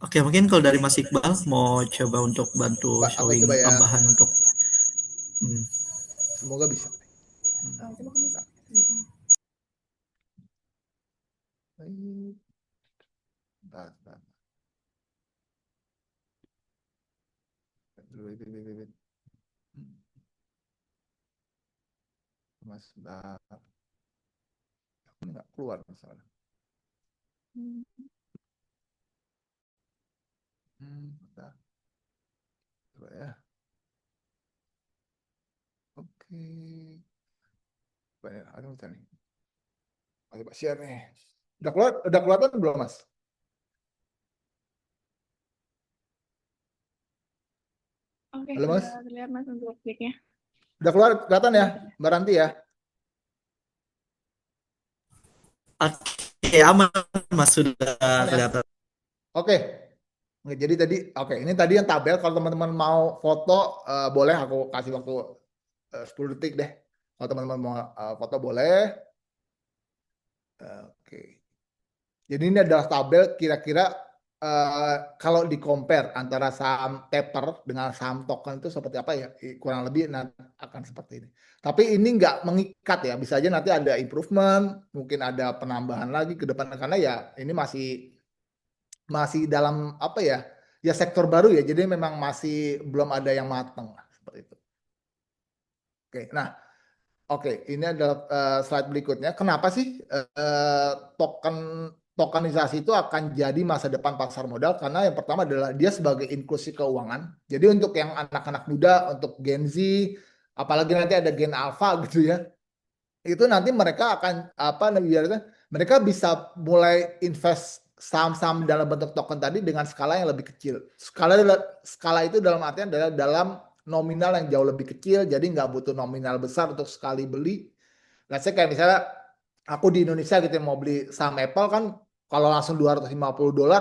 Oke, mungkin kalau dari Mas Iqbal mau coba untuk bantu Coba aku showing coba ya. tambahan untuk Semoga bisa. Bentar. Mas Mbak. Aku nggak keluar masalah. Bentar. Coba ya. Oke. Banyak, ada nih. Coba share nih. Udah kelihatan belum Mas? Oke, Halo Mas. sudah terlihat Mas untuk kliknya. Udah kelihatan ya, Mbak Ranti ya? Oke, aman Mas, sudah kelihatan. Oke. Jadi ini tadi yang tabel. Kalau teman-teman mau foto, boleh aku kasih waktu 10 detik deh. Kalau teman-teman mau foto boleh. Oke. Jadi ini adalah tabel kira-kira kalau di compare antara saham paper dengan saham token itu seperti apa ya, kurang lebih akan seperti ini. Tapi ini nggak mengikat ya, bisa aja nanti ada improvement, mungkin ada penambahan lagi ke depan, karena ya ini masih dalam apa ya sektor baru ya, jadi memang masih belum ada yang matang seperti itu. Oke, ini adalah slide berikutnya. Kenapa sih tokenisasi itu akan jadi masa depan pasar modal? Karena yang pertama adalah dia sebagai inklusi keuangan. Jadi untuk yang anak-anak muda, untuk Gen Z, apalagi nanti ada Gen Alpha gitu ya, itu nanti mereka akan mereka bisa mulai invest saham-saham dalam bentuk token tadi dengan skala yang lebih kecil. Skala itu dalam artian adalah dalam nominal yang jauh lebih kecil, jadi nggak butuh nominal besar untuk sekali beli. Nah, saya kayak misalnya aku di Indonesia gitu mau beli saham Apple kan, kalau langsung $250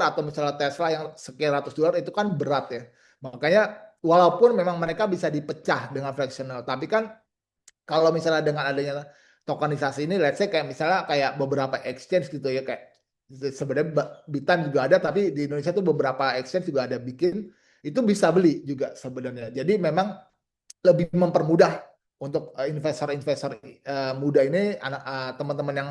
atau misalnya Tesla yang sekian ratus dolar itu kan berat ya. Makanya walaupun memang mereka bisa dipecah dengan fractional, tapi kan kalau misalnya dengan adanya tokenisasi ini, let's say kayak misalnya kayak beberapa exchange gitu ya, kayak sebenarnya Bitan juga ada, tapi di Indonesia tuh beberapa exchange juga ada bikin, itu bisa beli juga sebenarnya. Jadi memang lebih mempermudah untuk investor-investor muda ini, teman-teman yang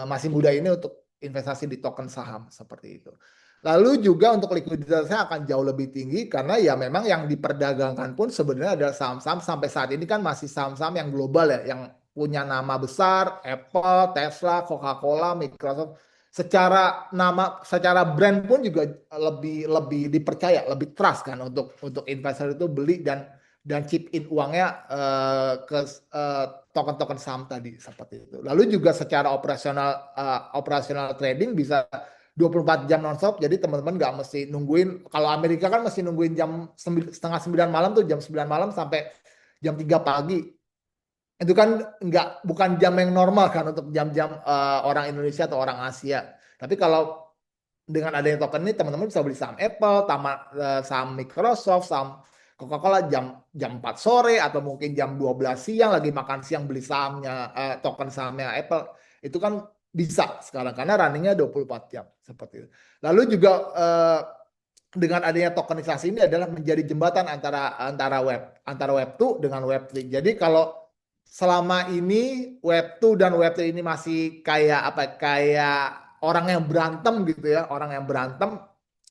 masih muda ini untuk investasi di token saham seperti itu. Lalu juga untuk likuiditasnya akan jauh lebih tinggi karena ya memang yang diperdagangkan pun sebenarnya adalah saham-saham sampai saat ini kan masih saham-saham yang global ya, yang punya nama besar, Apple, Tesla, Coca-Cola, Microsoft. Secara nama, secara brand pun juga lebih dipercaya, lebih trust kan untuk investor itu beli dan chip in uangnya ke token-token saham tadi seperti itu. Lalu juga secara operasional trading bisa 24 jam nonstop, jadi teman-teman nggak mesti nungguin. Kalau Amerika kan mesti nungguin jam setengah 9 malam tuh, jam 9 malam sampai jam 3 pagi. Itu kan bukan jam yang normal kan untuk jam-jam orang Indonesia atau orang Asia. Tapi kalau dengan adanya token ini teman-teman bisa beli saham Apple, saham Microsoft, saham Coca-Cola jam 4 sore atau mungkin jam 12 siang lagi makan siang beli sahamnya, token sahamnya Apple. Itu kan bisa sekarang karena runningnya 24 jam seperti itu. Lalu juga dengan adanya tokenisasi ini adalah menjadi jembatan antara web 2 dengan web 3. Jadi kalau selama ini web 2 dan web 3 ini masih kayak orang yang berantem gitu ya, orang yang berantem.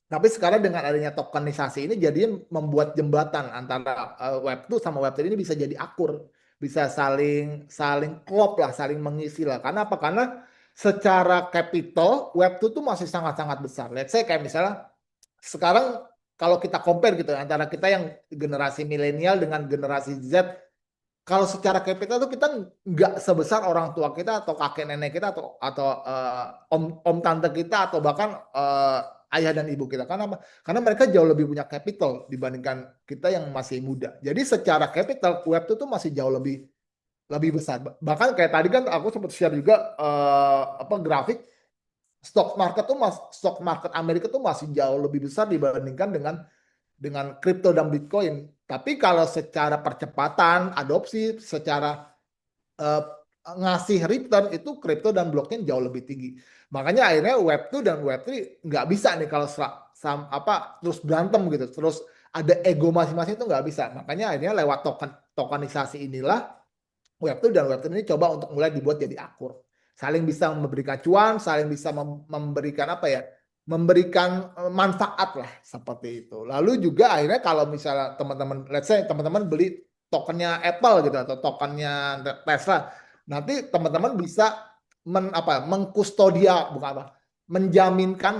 Tapi sekarang dengan adanya tokenisasi ini jadinya membuat jembatan antara web 2 sama web 3 ini bisa jadi akur, bisa saling klop lah, saling mengisi lah. Karena apa? Karena secara capital web 2 tuh masih sangat-sangat besar. Let's say kayak misalnya sekarang kalau kita compare gitu antara kita yang generasi milenial dengan generasi Z, kalau secara capital tuh kita nggak sebesar orang tua kita atau kakek nenek kita atau om tante kita atau bahkan ayah dan ibu kita. Karena mereka jauh lebih punya capital dibandingkan kita yang masih muda. Jadi secara capital web itu tuh masih jauh lebih besar. Bahkan kayak tadi kan aku sempat share juga grafik stock market Amerika tuh masih jauh lebih besar dibandingkan dengan kripto dan Bitcoin. Tapi kalau secara percepatan adopsi, secara ngasih return itu kripto dan blockchain jauh lebih tinggi. Makanya akhirnya Web 2 dan Web 3 nggak bisa nih kalau terus berantem gitu, terus ada ego masing-masing itu nggak bisa. Makanya akhirnya lewat tokenisasi inilah Web 2 dan Web 3 ini coba untuk mulai dibuat jadi akur. Saling bisa memberikan cuan, saling bisa memberikan memberikan manfaat lah seperti itu. Lalu juga akhirnya kalau misalnya teman-teman, let's say teman-teman beli tokennya Apple gitu atau tokennya Tesla, nanti teman-teman bisa mengkustodia menjaminkan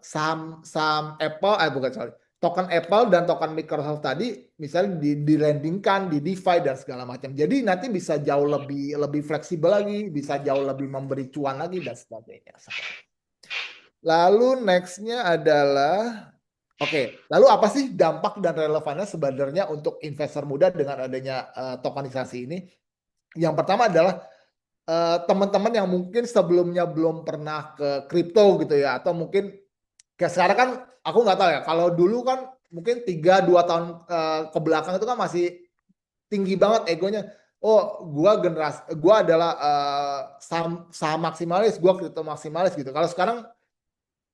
saham Apple, token Apple dan token Microsoft tadi misalnya di-landingkan di DeFi dan segala macam. Jadi nanti bisa jauh lebih fleksibel lagi, bisa jauh lebih memberi cuan lagi dan sebagainya. Lalu nextnya adalah lalu apa sih dampak dan relevannya sebenarnya untuk investor muda dengan adanya tokenisasi ini? Yang pertama adalah teman-teman yang mungkin sebelumnya belum pernah ke kripto gitu ya, atau mungkin kayak sekarang kan aku nggak tahu ya, kalau dulu kan mungkin 3-2 tahun ke belakang itu kan masih tinggi banget egonya. Oh, gua adalah saham maksimalis, gua kripto maksimalis gitu. Kalau sekarang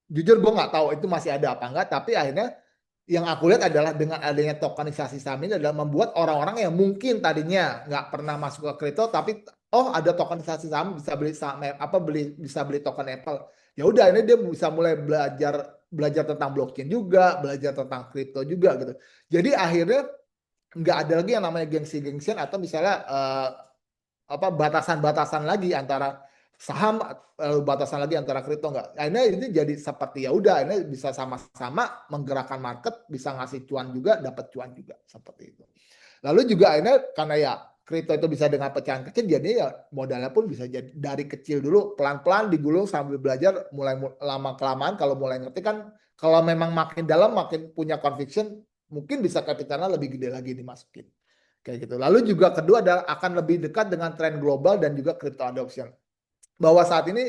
jujur gue nggak tahu itu masih ada apa enggak, tapi akhirnya yang aku lihat adalah dengan adanya tokenisasi saham ini adalah membuat orang-orang yang mungkin tadinya nggak pernah masuk ke kripto, tapi ada tokenisasi saham, bisa beli saham bisa beli token Apple. Ya udah, ini dia bisa mulai belajar tentang blockchain juga, belajar tentang kripto juga gitu. Jadi akhirnya nggak ada lagi yang namanya gengsi-gengsian atau misalnya batasan-batasan lagi antara saham, batasan lagi antara kripto nggak. Akhirnya ini jadi seperti ya udah, ini bisa sama-sama menggerakkan market, bisa ngasih cuan juga, dapat cuan juga seperti itu. Lalu juga akhirnya karena ya kripto itu bisa dengan pecahan kecil, jadi ya modalnya pun bisa jadi dari kecil dulu, pelan-pelan digulung sambil belajar, mulai lama kelamaan kalau mulai ngerti kan, kalau memang makin dalam makin punya conviction, mungkin bisa kapitalnya lebih gede lagi dimasukin. Kayak gitu. Lalu juga kedua adalah akan lebih dekat dengan tren global dan juga crypto adoption. Bahwa saat ini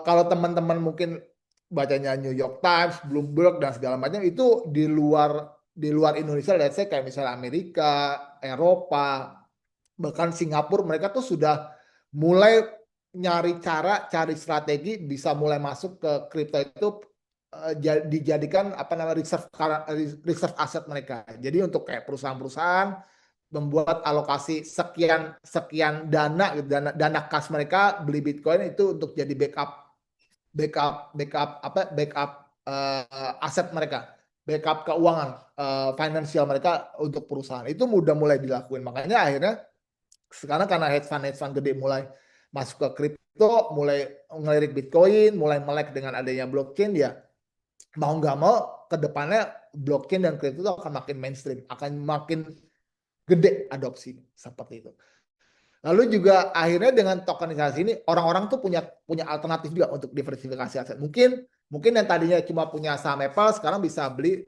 kalau teman-teman mungkin bacanya New York Times, Bloomberg dan segala macam itu di luar Indonesia, let's say kayak misalnya Amerika, Eropa, bahkan Singapura, mereka tuh sudah mulai cari strategi bisa mulai masuk ke kripto itu dijadikan reserve aset mereka. Jadi untuk kayak perusahaan-perusahaan membuat alokasi sekian dana gitu, dana kas mereka beli Bitcoin itu untuk jadi backup aset mereka, backup keuangan finansial mereka untuk perusahaan. Itu udah mulai dilakuin. Makanya akhirnya sekarang karena hedge fund gede mulai masuk ke kripto, mulai ngelirik Bitcoin, mulai melek dengan adanya blockchain, ya mau nggak mau ke depannya blockchain dan kripto itu akan makin mainstream, akan makin gede adopsi seperti itu. Lalu juga akhirnya dengan tokenisasi ini orang-orang tuh punya alternatif juga untuk diversifikasi aset. Mungkin yang tadinya cuma punya saham Apple sekarang bisa beli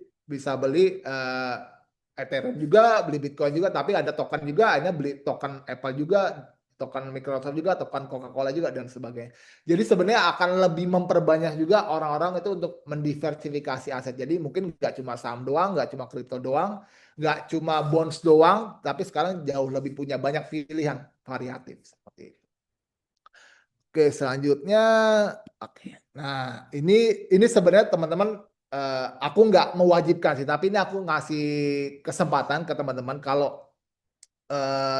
Ethereum juga, beli Bitcoin juga, tapi ada token juga, akhirnya beli token Apple juga, token Microsoft juga, token Coca-Cola juga dan sebagainya. Jadi sebenarnya akan lebih memperbanyak juga orang-orang itu untuk mendiversifikasi aset. Jadi mungkin nggak cuma saham doang, nggak cuma kripto doang, nggak cuma bonds doang, tapi sekarang jauh lebih punya banyak pilihan variatif seperti itu. Oke, selanjutnya, oke. Nah, ini sebenarnya teman-teman, aku nggak mewajibkan sih, tapi ini aku ngasih kesempatan ke teman-teman kalau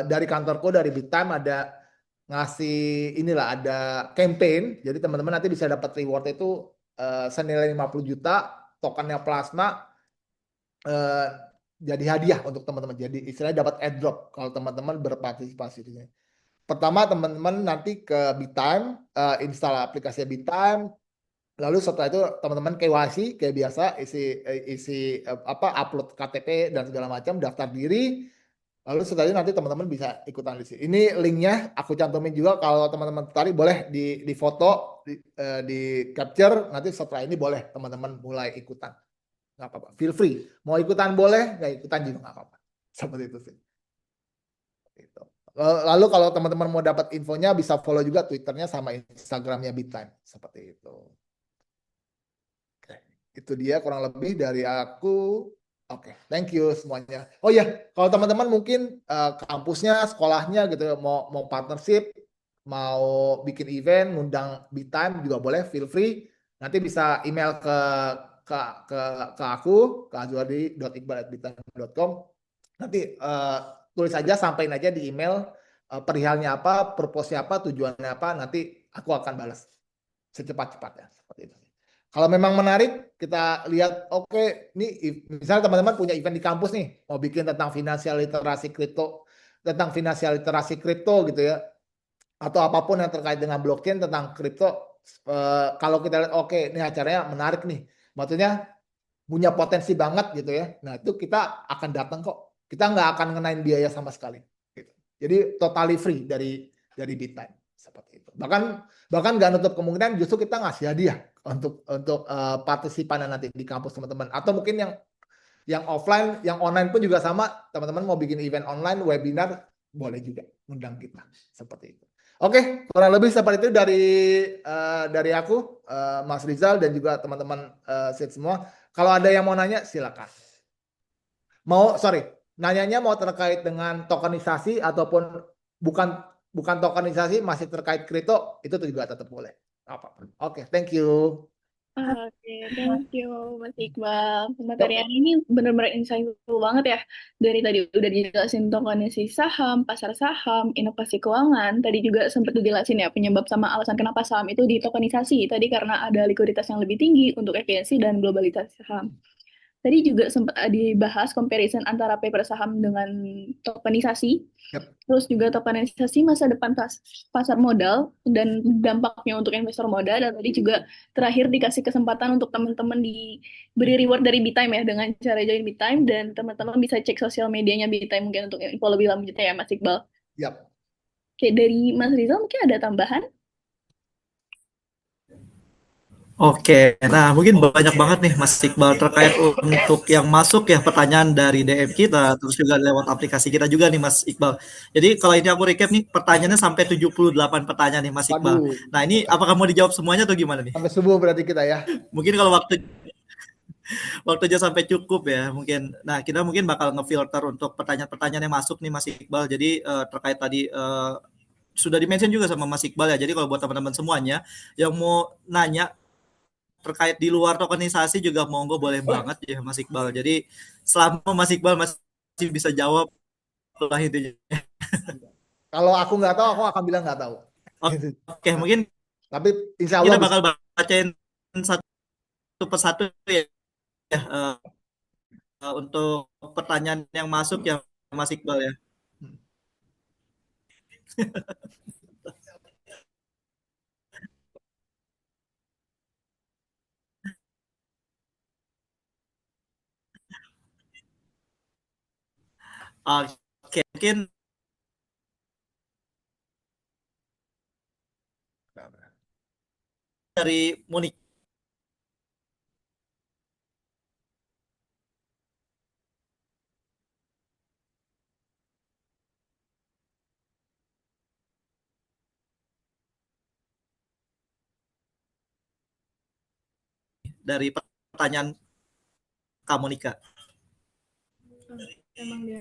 dari kantorku dari BitTime ada ngasih ada campaign, jadi teman-teman nanti bisa dapat reward itu senilai 50 juta tokennya plasma, jadi hadiah untuk teman-teman. Jadi istilahnya dapat airdrop kalau teman-teman berpartisipasi di sini. Pertama, teman-teman nanti ke BitTime, install aplikasi BitTime. Lalu setelah itu teman-teman KYC kayak biasa, isi upload KTP dan segala macam, daftar diri. Lalu setelah itu nanti teman-teman bisa ikutan di sini. Ini linknya aku cantumin juga, kalau teman-teman tertarik boleh di foto, di capture. Nanti setelah ini boleh teman-teman mulai ikutan. Nggak apa-apa, feel free. Mau ikutan boleh, nggak ikutan juga nggak apa-apa. Seperti itu sih. Gitu. Lalu kalau teman-teman mau dapat infonya bisa follow juga Twitternya sama Instagramnya BitTime. Seperti itu. Oke. Itu dia kurang lebih dari aku. Oke, thank you semuanya. Oh ya, kalau teman-teman mungkin kampusnya, sekolahnya gitu mau partnership, mau bikin event, ngundang BitTime juga boleh, feel free. Nanti bisa email ke aku, ke azwardi.iqbal@bittime.com. Nanti tulis aja, sampaikan aja di email perihalnya apa, purpose-nya apa, tujuannya apa, nanti aku akan balas secepat-cepatnya seperti itu. Kalau memang menarik, kita lihat, oke, ini misalnya teman-teman punya event di kampus nih, mau bikin tentang finansial literasi kripto, gitu ya, atau apapun yang terkait dengan blockchain tentang kripto. Kalau kita lihat, oke, ini acaranya menarik nih, maksudnya punya potensi banget gitu ya. Nah, itu kita akan datang kok. Kita nggak akan ngenain biaya sama sekali. Gitu. Jadi totally free dari BitTime seperti itu. Bahkan nggak nutup kemungkinan justru kita ngasih hadiah untuk partisipan nanti di kampus teman-teman. Atau mungkin yang offline, yang online pun juga sama. Teman-teman mau bikin event online, webinar, boleh juga undang kita seperti itu. Oke, kurang lebih seperti itu dari aku, Mas Rizal dan juga teman-teman semua. Kalau ada yang mau nanya, silakan. Nanyanya mau terkait dengan tokenisasi ataupun bukan tokenisasi, masih terkait kripto, itu juga tetap boleh. Oke, thank you. Oke, thank you Mas Iqbal. Materi hari ini benar-benar insightful banget ya. Dari tadi udah dijelasin tokenisasi saham, pasar saham, inovasi keuangan. Tadi juga sempat dijelasin ya penyebab sama alasan kenapa saham itu ditokenisasi. Tadi karena ada likuiditas yang lebih tinggi untuk efisiensi dan globalitas saham. Tadi juga sempat dibahas comparison antara paper saham dengan tokenisasi. Yep. Terus juga tokenisasi masa depan pasar modal dan dampaknya untuk investor modal. Dan tadi juga terakhir dikasih kesempatan untuk teman-teman diberi reward dari BitTime ya, dengan cara join BitTime, dan teman-teman bisa cek sosial medianya BitTime mungkin untuk info lebih lanjutnya ya Mas Iqbal. Yap. Oke, dari Mas Rizal mungkin ada tambahan? Oke, nah mungkin banyak banget nih Mas Iqbal terkait untuk yang masuk ya pertanyaan dari DM kita, terus juga lewat aplikasi kita juga nih Mas Iqbal. Jadi kalau ini aku recap nih, pertanyaannya sampai 78 pertanyaan nih Mas Iqbal. Waduh. Nah ini apakah mau dijawab semuanya atau gimana nih? Sampai subuh berarti kita ya. Mungkin kalau waktunya sampai cukup ya mungkin. Nah kita mungkin bakal ngefilter untuk pertanyaan-pertanyaan yang masuk nih Mas Iqbal. Jadi terkait tadi sudah di-mention juga sama Mas Iqbal ya. Jadi kalau buat teman-teman semuanya yang mau nanya terkait di luar tokenisasi juga monggo boleh banget ya Mas Iqbal. Jadi selama Mas Iqbal masih bisa jawab lah intinya. Kalau aku nggak tahu, aku akan bilang nggak tahu. Oke, mungkin Tapi insya Allah kita bisa. bakal bacain satu persatu ya, eh, untuk pertanyaan yang masuk ya Mas Iqbal ya. Oke, mungkin dari Monik dari pertanyaan Kak Monika. Emang dia.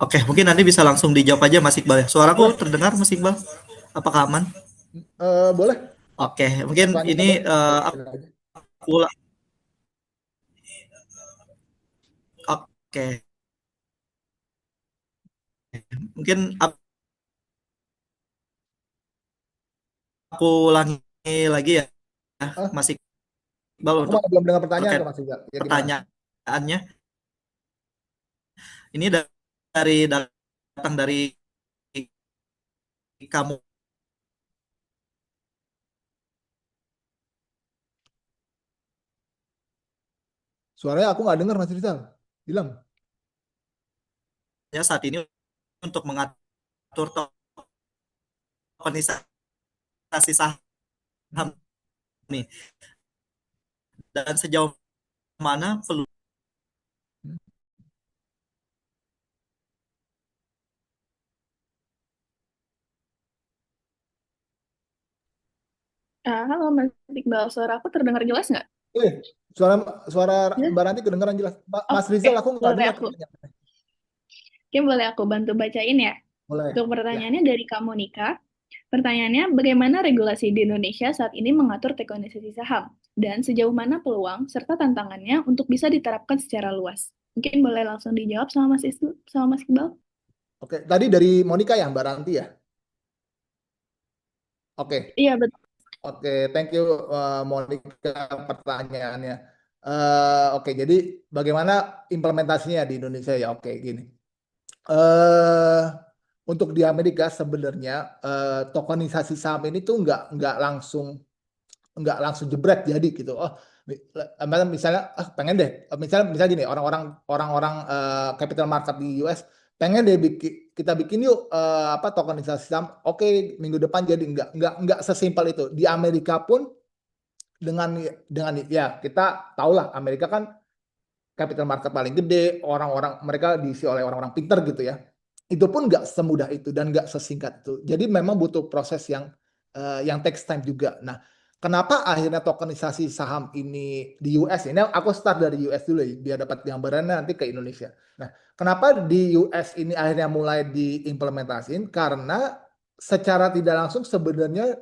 Oke, mungkin nanti bisa langsung dijawab aja Mas Iqbal ya. Suaraku Boleh, terdengar Mas Iqbal? Apakah aman? boleh. Oke, mungkin Pertanyaannya ini boleh. Boleh aja. aku oke, mungkin aku ulangi lagi ya Ah, Mas Iqbal aku untuk malah belum dengar pertanyaan terkait tuh Mas Iqbal. Ya gimana? pertanyaannya. Ini dari datang dari kamu Suaranya aku nggak dengar Mas Rizal. Bilang. ya saat ini untuk mengatur tokenisasi saham Hmm. nih dan sejauh mana perlu Halo Mas Iqbal, suara aku terdengar jelas nggak? Eh, suara suara Jelas? Mbak Ranti kedengaran jelas. Mas Oke, Rizal aku nggak boleh dengar aku. pertanyaan. Oke, boleh aku bantu bacain ya. Boleh. Untuk Ya. pertanyaannya dari Kak Monika. Pertanyaannya, bagaimana regulasi di Indonesia saat ini mengatur tokenisasi saham? Dan sejauh mana peluang serta tantangannya untuk bisa diterapkan secara luas? Mungkin boleh langsung dijawab sama sama Mas Iqbal. Oke, tadi dari Monica ya Mbak Ranti ya. Oke. Iya, betul. Oke, thank you Monica pertanyaannya. Oke, jadi bagaimana implementasinya di Indonesia ya? Oke, gini. eh untuk di Amerika sebenarnya tokenisasi saham ini tuh nggak langsung jebret jadi gitu. Oh, misalnya pengen deh, misalnya gini, orang-orang capital market di US pengen deh kita bikin yuk apa tokenisasi saham. Oke, minggu depan jadi nggak sesimpel itu. Di Amerika pun dengan ya kita tahulah Amerika kan capital market paling gede, orang-orang mereka diisi oleh orang-orang pinter gitu ya. Itu pun nggak semudah itu dan nggak sesingkat itu. Jadi memang butuh proses yang takes time juga. Nah, kenapa akhirnya tokenisasi saham ini di US? Ini aku start dari US dulu ya, biar dapat gambarannya nanti ke Indonesia. Nah, kenapa di US ini akhirnya mulai diimplementasin? Karena secara tidak langsung sebenarnya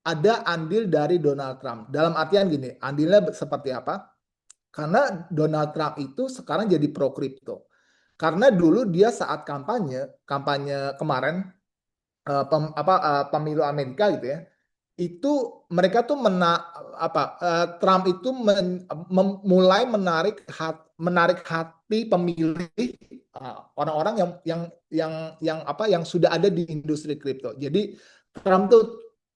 ada andil dari Donald Trump. Dalam artian gini, andilnya seperti apa? Karena Donald Trump itu sekarang jadi pro kripto. Karena dulu dia saat kampanye kemarin pemilu Amerika gitu ya, itu mereka tuh Trump itu mulai menarik hati pemilih orang-orang yang sudah ada di industri kripto. Jadi Trump tuh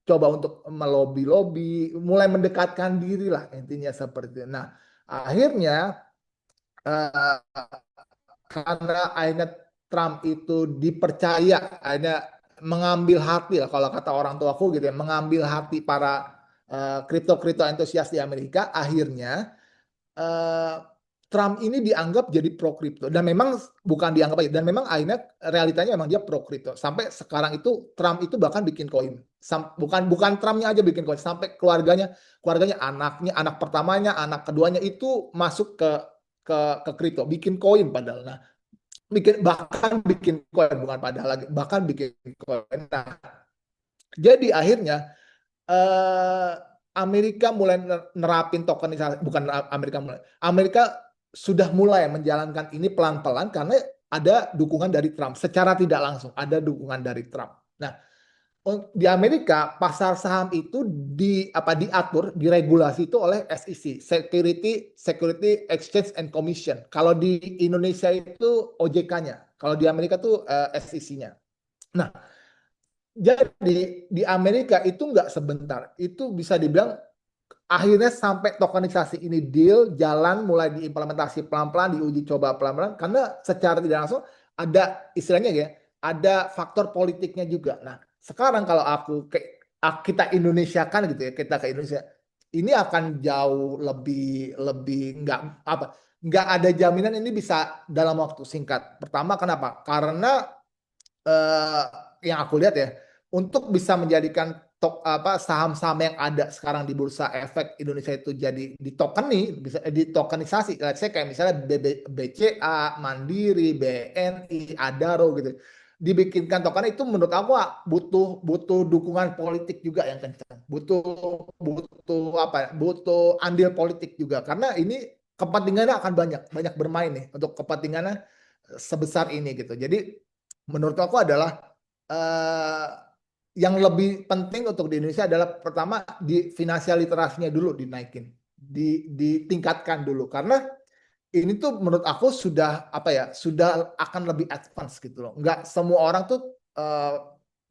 coba untuk melobi-lobi, mulai mendekatkan diri lah intinya seperti itu. Nah, akhirnya eh, karena akhirnya Trump itu dipercaya, akhirnya mengambil hati lah kalau kata orang tuaku gitu ya, mengambil hati para kripto entusias di Amerika. Akhirnya eh, Trump ini dianggap jadi pro kripto, dan memang bukan dianggap aja, dan memang akhirnya realitanya memang dia pro kripto. Sampai sekarang itu Trump itu bahkan bikin koin, bukan Trumpnya aja bikin koin, sampai keluarganya, anaknya, anak pertamanya, anak keduanya itu masuk ke kripto, bikin koin padahal. Nah, bahkan bikin koin, bukan padahal lagi, bahkan bikin koin. Nah, jadi akhirnya eh, Amerika mulai nerapin tokenisasi, bukan Amerika sudah mulai menjalankan ini pelan-pelan karena ada dukungan dari Trump. Secara tidak langsung ada dukungan dari Trump. Nah, di Amerika pasar saham itu diatur, diregulasi itu oleh SEC, Security Exchange and Commission. Kalau di Indonesia itu OJK-nya, kalau di Amerika tuh SEC-nya. Nah, jadi di Amerika itu nggak sebentar, itu bisa dibilang akhirnya sampai tokenisasi ini deal, jalan, mulai diimplementasi pelan-pelan, diuji coba pelan-pelan, karena secara tidak langsung ada istilahnya ya, ada faktor politiknya juga. Nah, sekarang kalau kita Indonesia kan gitu ya, kita ke Indonesia, ini akan jauh lebih nggak ada jaminan ini bisa dalam waktu singkat. Pertama, kenapa? Karena eh, yang aku lihat ya, untuk bisa menjadikan saham-saham yang ada sekarang di Bursa Efek Indonesia itu jadi bisa ditokenisasi. Saya kayak misalnya BCA, Mandiri, BNI, Adaro gitu. Dibikinkan token itu menurut aku butuh dukungan politik juga yang kencang. Butuh andil politik juga, karena ini kepentingannya akan banyak bermain nih untuk kepentingannya sebesar ini gitu. Jadi menurut aku adalah eh, yang lebih penting untuk di Indonesia adalah pertama di finansial literasinya dulu dinaikin, ditingkatkan dulu, karena ini tuh menurut aku sudah akan lebih advance gitu loh. Nggak semua orang tuh eh,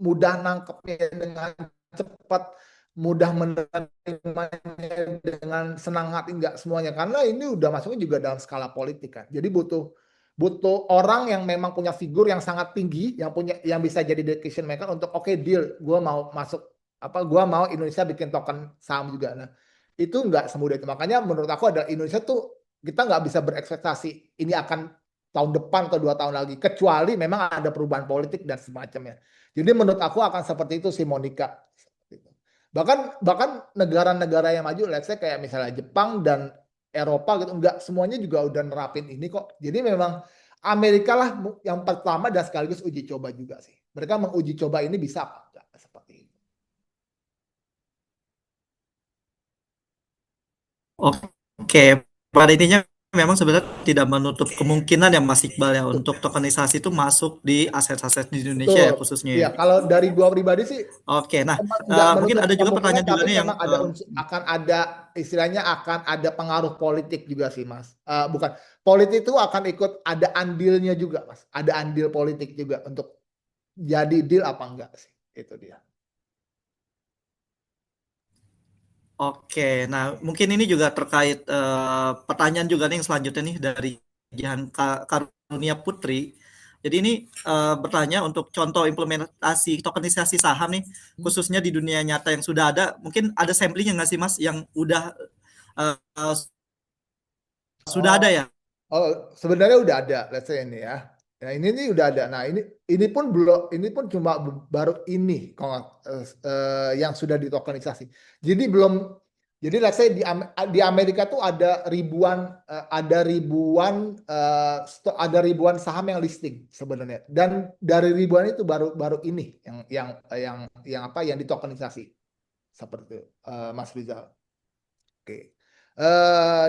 mudah nangkepnya dengan cepat, mudah menerimanya dengan senang hati, nggak semuanya, karena ini udah masuknya juga dalam skala politik kan. Jadi butuh butuh orang yang memang punya figur yang sangat tinggi, yang bisa jadi decision maker untuk oke, deal, gue mau masuk, gue mau Indonesia bikin token saham juga. Nah, itu nggak semudah itu. Makanya menurut aku adalah Indonesia tuh kita nggak bisa berekspektasi ini akan tahun depan atau 2 tahun lagi, kecuali memang ada perubahan politik dan semacamnya. Jadi menurut aku akan seperti itu sih, Monica. Bahkan negara-negara yang maju, let's say kayak misalnya Jepang dan Eropa gitu, enggak semuanya juga udah nerapin ini kok. Jadi memang Amerika lah yang pertama dan sekaligus uji coba juga sih. Mereka menguji coba ini bisa apa enggak, seperti itu. Oke, pada intinya memang sebenarnya tidak menutup kemungkinan ya Mas Iqbal ya untuk tokenisasi itu masuk di aset-aset di Indonesia ya Betul. khususnya ya. Iya, kalau dari gua pribadi sih Oke, nah nggak mungkin menutup ada juga kemungkinan, pertanyaan juga tapi nih yang memang akan ada istilahnya, akan ada pengaruh politik juga sih, Mas. Bukan politik itu akan ikut, ada andilnya juga, Mas. Ada andil politik juga untuk jadi deal apa enggak sih. Itu dia. Oke, nah mungkin ini juga terkait pertanyaan juga nih yang selanjutnya nih dari Jihan Karunia Putri. Jadi ini bertanya untuk contoh implementasi tokenisasi saham nih, khususnya di dunia nyata yang sudah ada, mungkin ada samplingnya nggak sih Mas yang udah sudah ada Oh, ya? sebenarnya udah ada, let's say ini ya. Nah, ini nih udah ada. Nah, ini pun belum, ini pun cuma baru ini kalau yang sudah ditokenisasi. Jadi belum, jadi let's say di Amerika tuh ada ribuan saham yang listing sebenarnya. Dan dari ribuan itu baru ini yang ditokenisasi seperti itu, Mas Rizal. Oke.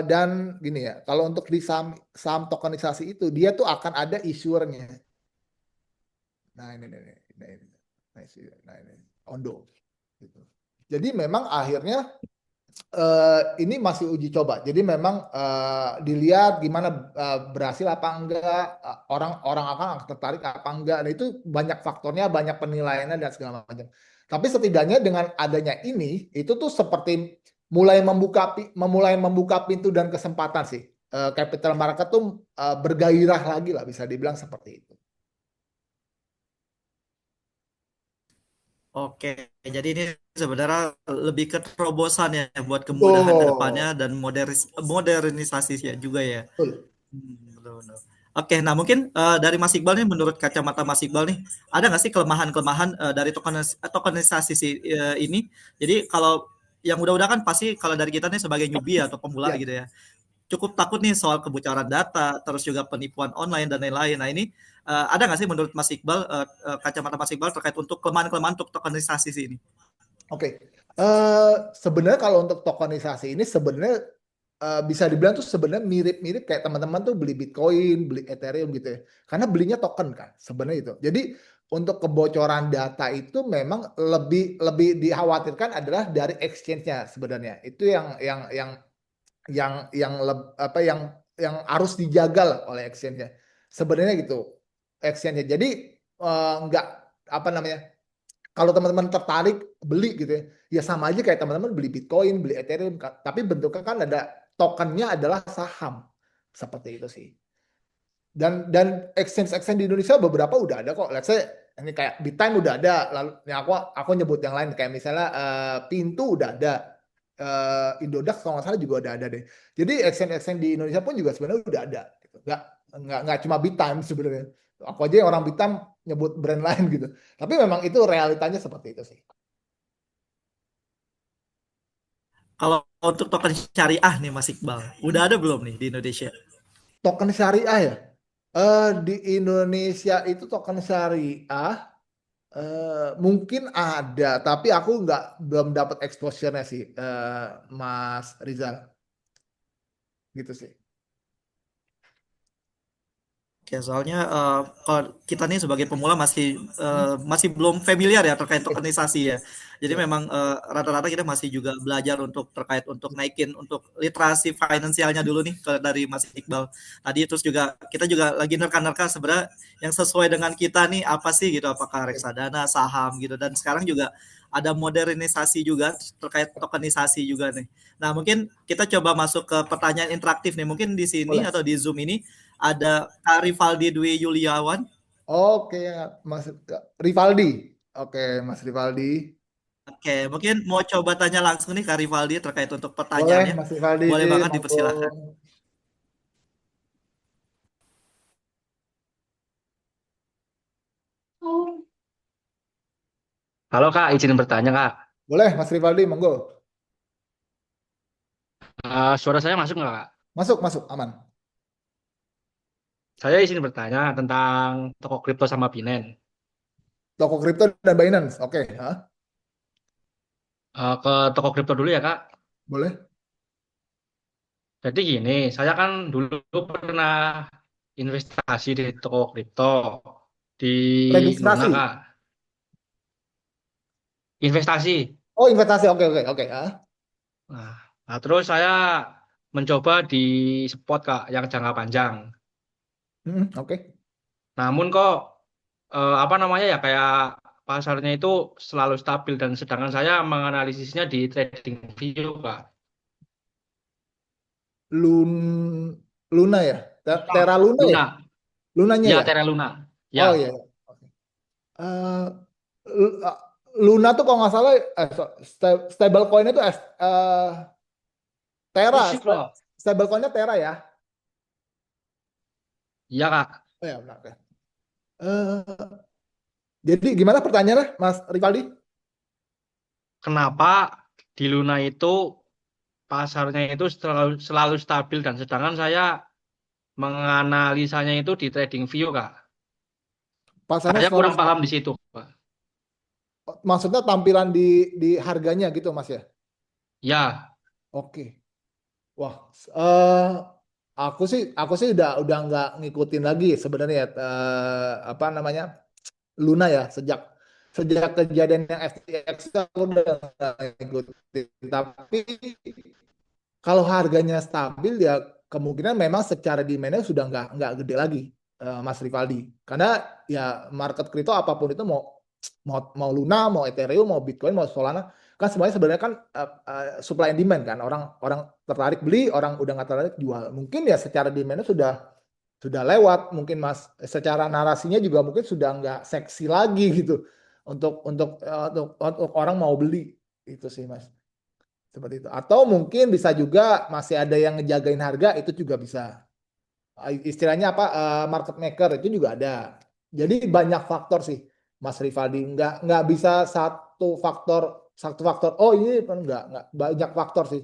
Dan gini ya, kalau untuk di saham tokenisasi itu, dia tuh akan ada issuernya. Nah ini Ondo. Gitu. Jadi memang akhirnya ini masih uji coba. Jadi memang dilihat gimana, berhasil apa enggak, orang akan tertarik apa enggak. Nah, itu banyak faktornya, banyak penilaiannya dan segala macam. Tapi setidaknya dengan adanya ini, itu tuh seperti mulai membuka pintu dan kesempatan sih. Capital market tuh bergairah lagi lah, bisa dibilang seperti itu. Oke, jadi ini sebenarnya lebih ke terobosan ya buat kemudahan ke depannya Betul, dan modernisasi ya juga ya. betul. Betul, betul. Oke, nah mungkin dari Mas Iqbal nih, menurut kacamata Mas Iqbal nih, ada nggak sih kelemahan-kelemahan dari tokenisasi ini? Jadi kalau yang udah-udah kan pasti kalau dari kita nih sebagai newbie atau pemula Ya. gitu ya, cukup takut nih soal kebocoran data, terus juga penipuan online dan lain-lain. Nah ini ada nggak sih menurut Mas Iqbal, kacamata Mas Iqbal terkait untuk kelemahan-kelemahan untuk tokenisasi ini? Oke. Sebenarnya kalau untuk tokenisasi ini sebenarnya bisa dibilang tuh sebenarnya mirip-mirip kayak teman-teman tuh beli Bitcoin, beli Ethereum gitu ya. Karena belinya token kan, sebenarnya itu. Jadi untuk kebocoran data itu memang lebih lebih dikhawatirkan adalah dari exchange-nya sebenarnya. Itu yang harus dijaga lah oleh exchange-nya. Sebenarnya gitu exchange-nya. Jadi nggak apa namanya? Kalau teman-teman tertarik beli gitu ya, ya sama aja kayak teman-teman beli Bitcoin, beli Ethereum, tapi bentuknya kan ada tokennya adalah saham. Seperti itu sih. Dan exchange-exchange di Indonesia beberapa udah ada kok. Let's say ini kayak Bitime udah ada. Lalu ya aku nyebut yang lain kayak misalnya Pintu udah ada. Indodax kalau nggak salah juga udah ada deh. Jadi exchange-exchange di Indonesia pun juga sebenarnya udah ada. Gitu. Nggak cuma Bitime sebenarnya. Aku aja orang Bitime nyebut brand lain gitu. Tapi memang itu realitanya seperti itu sih. Kalau untuk token syariah nih Mas Iqbal, udah ada belum nih di Indonesia? Token syariah ya. Di Indonesia itu token syariah mungkin ada, tapi aku belum dapat exposure-nya sih, Mas Rizal. Gitu sih. Oke, soalnya kalau kita nih sebagai pemula masih Hmm? masih belum familiar ya terkait Oke, tokenisasi ya. Jadi siap. memang rata-rata kita masih juga belajar untuk terkait untuk naikin untuk literasi finansialnya dulu nih dari Mas Iqbal. Tadi terus juga kita juga lagi nerka-nerka sebenarnya yang sesuai dengan kita nih apa sih gitu, apakah Oke, reksadana, saham gitu. Dan sekarang juga ada modernisasi juga terkait tokenisasi juga nih. Nah, mungkin kita coba masuk ke pertanyaan interaktif nih. Mungkin di sini boleh. atau di Zoom ini ada Kak Rivaldi Dwi Yuliawan. Oke, Mas Rivaldi. Oke, Mas Rivaldi. Oke, mungkin mau coba tanya langsung nih Kak Rivaldi terkait untuk Boleh, pertanyaannya. Mas Rivaldi. Boleh banget Monggo. dipersilakan. Halo Kak, izin bertanya Kak. Boleh, Mas Rivaldi, monggo. Suara saya masuk nggak Kak? Masuk, masuk, aman. Saya izin bertanya tentang toko kripto sama Binance. Toko kripto dan Binance. Oke, hah? Ke toko kripto dulu ya Kak. Boleh. Jadi gini, saya kan dulu pernah investasi di toko kripto di Luna Registrasi. Kak. Investasi. Oh, investasi. Oke, oke, oke. Hah? Nah, terus saya mencoba di spot Kak yang jangka panjang. Oke. Namun kok apa namanya ya kayak pasarnya itu selalu stabil dan sedangkan saya menganalisisnya di trading view Kak. Lun Luna ya? Luna, Terra Luna ya? Luna, Lunanya ya ya? Terra Luna, Oh ya. iya. Oke. Eh, Luna tuh kalau nggak salah stable coin itu Terra. Musik loh. Stable coinnya Terra ya? Iya Kak. Oh ya benar. Oke. Eh, jadi gimana pertanyaannya, Mas Rivaldi? Kenapa di Luna itu pasarnya itu selalu stabil dan sedangkan saya menganalisanya itu di trading view Kak. Pasarnya Saya selalu kurang paham di situ Pak. maksudnya tampilan di harganya gitu, Mas ya? Ya, Oke. Wah, eh aku sih udah nggak ngikutin lagi sebenarnya ya, apa namanya Luna ya sejak sejak kejadian yang FTX aku udah nggak ngikutin. Tapi kalau harganya stabil ya kemungkinan memang secara demand-nya sudah nggak gede lagi, Mas Rivaldi. Karena ya market kripto apapun itu mau mau mau Luna, mau Ethereum, mau Bitcoin, mau Solana kan semuanya sebenarnya kan supply and demand kan. Orang orang tertarik beli, orang udah nggak tertarik jual. Mungkin ya secara demand-nya sudah lewat mungkin Mas. Secara narasinya juga mungkin sudah nggak seksi lagi gitu. untuk orang mau beli itu sih Mas. Seperti itu. Atau mungkin bisa juga masih ada yang ngejagain harga itu juga bisa. Istilahnya apa market maker itu juga ada. Jadi banyak faktor sih Mas Rivaldi. Nggak bisa satu faktor. Oh ini nggak banyak faktor sih.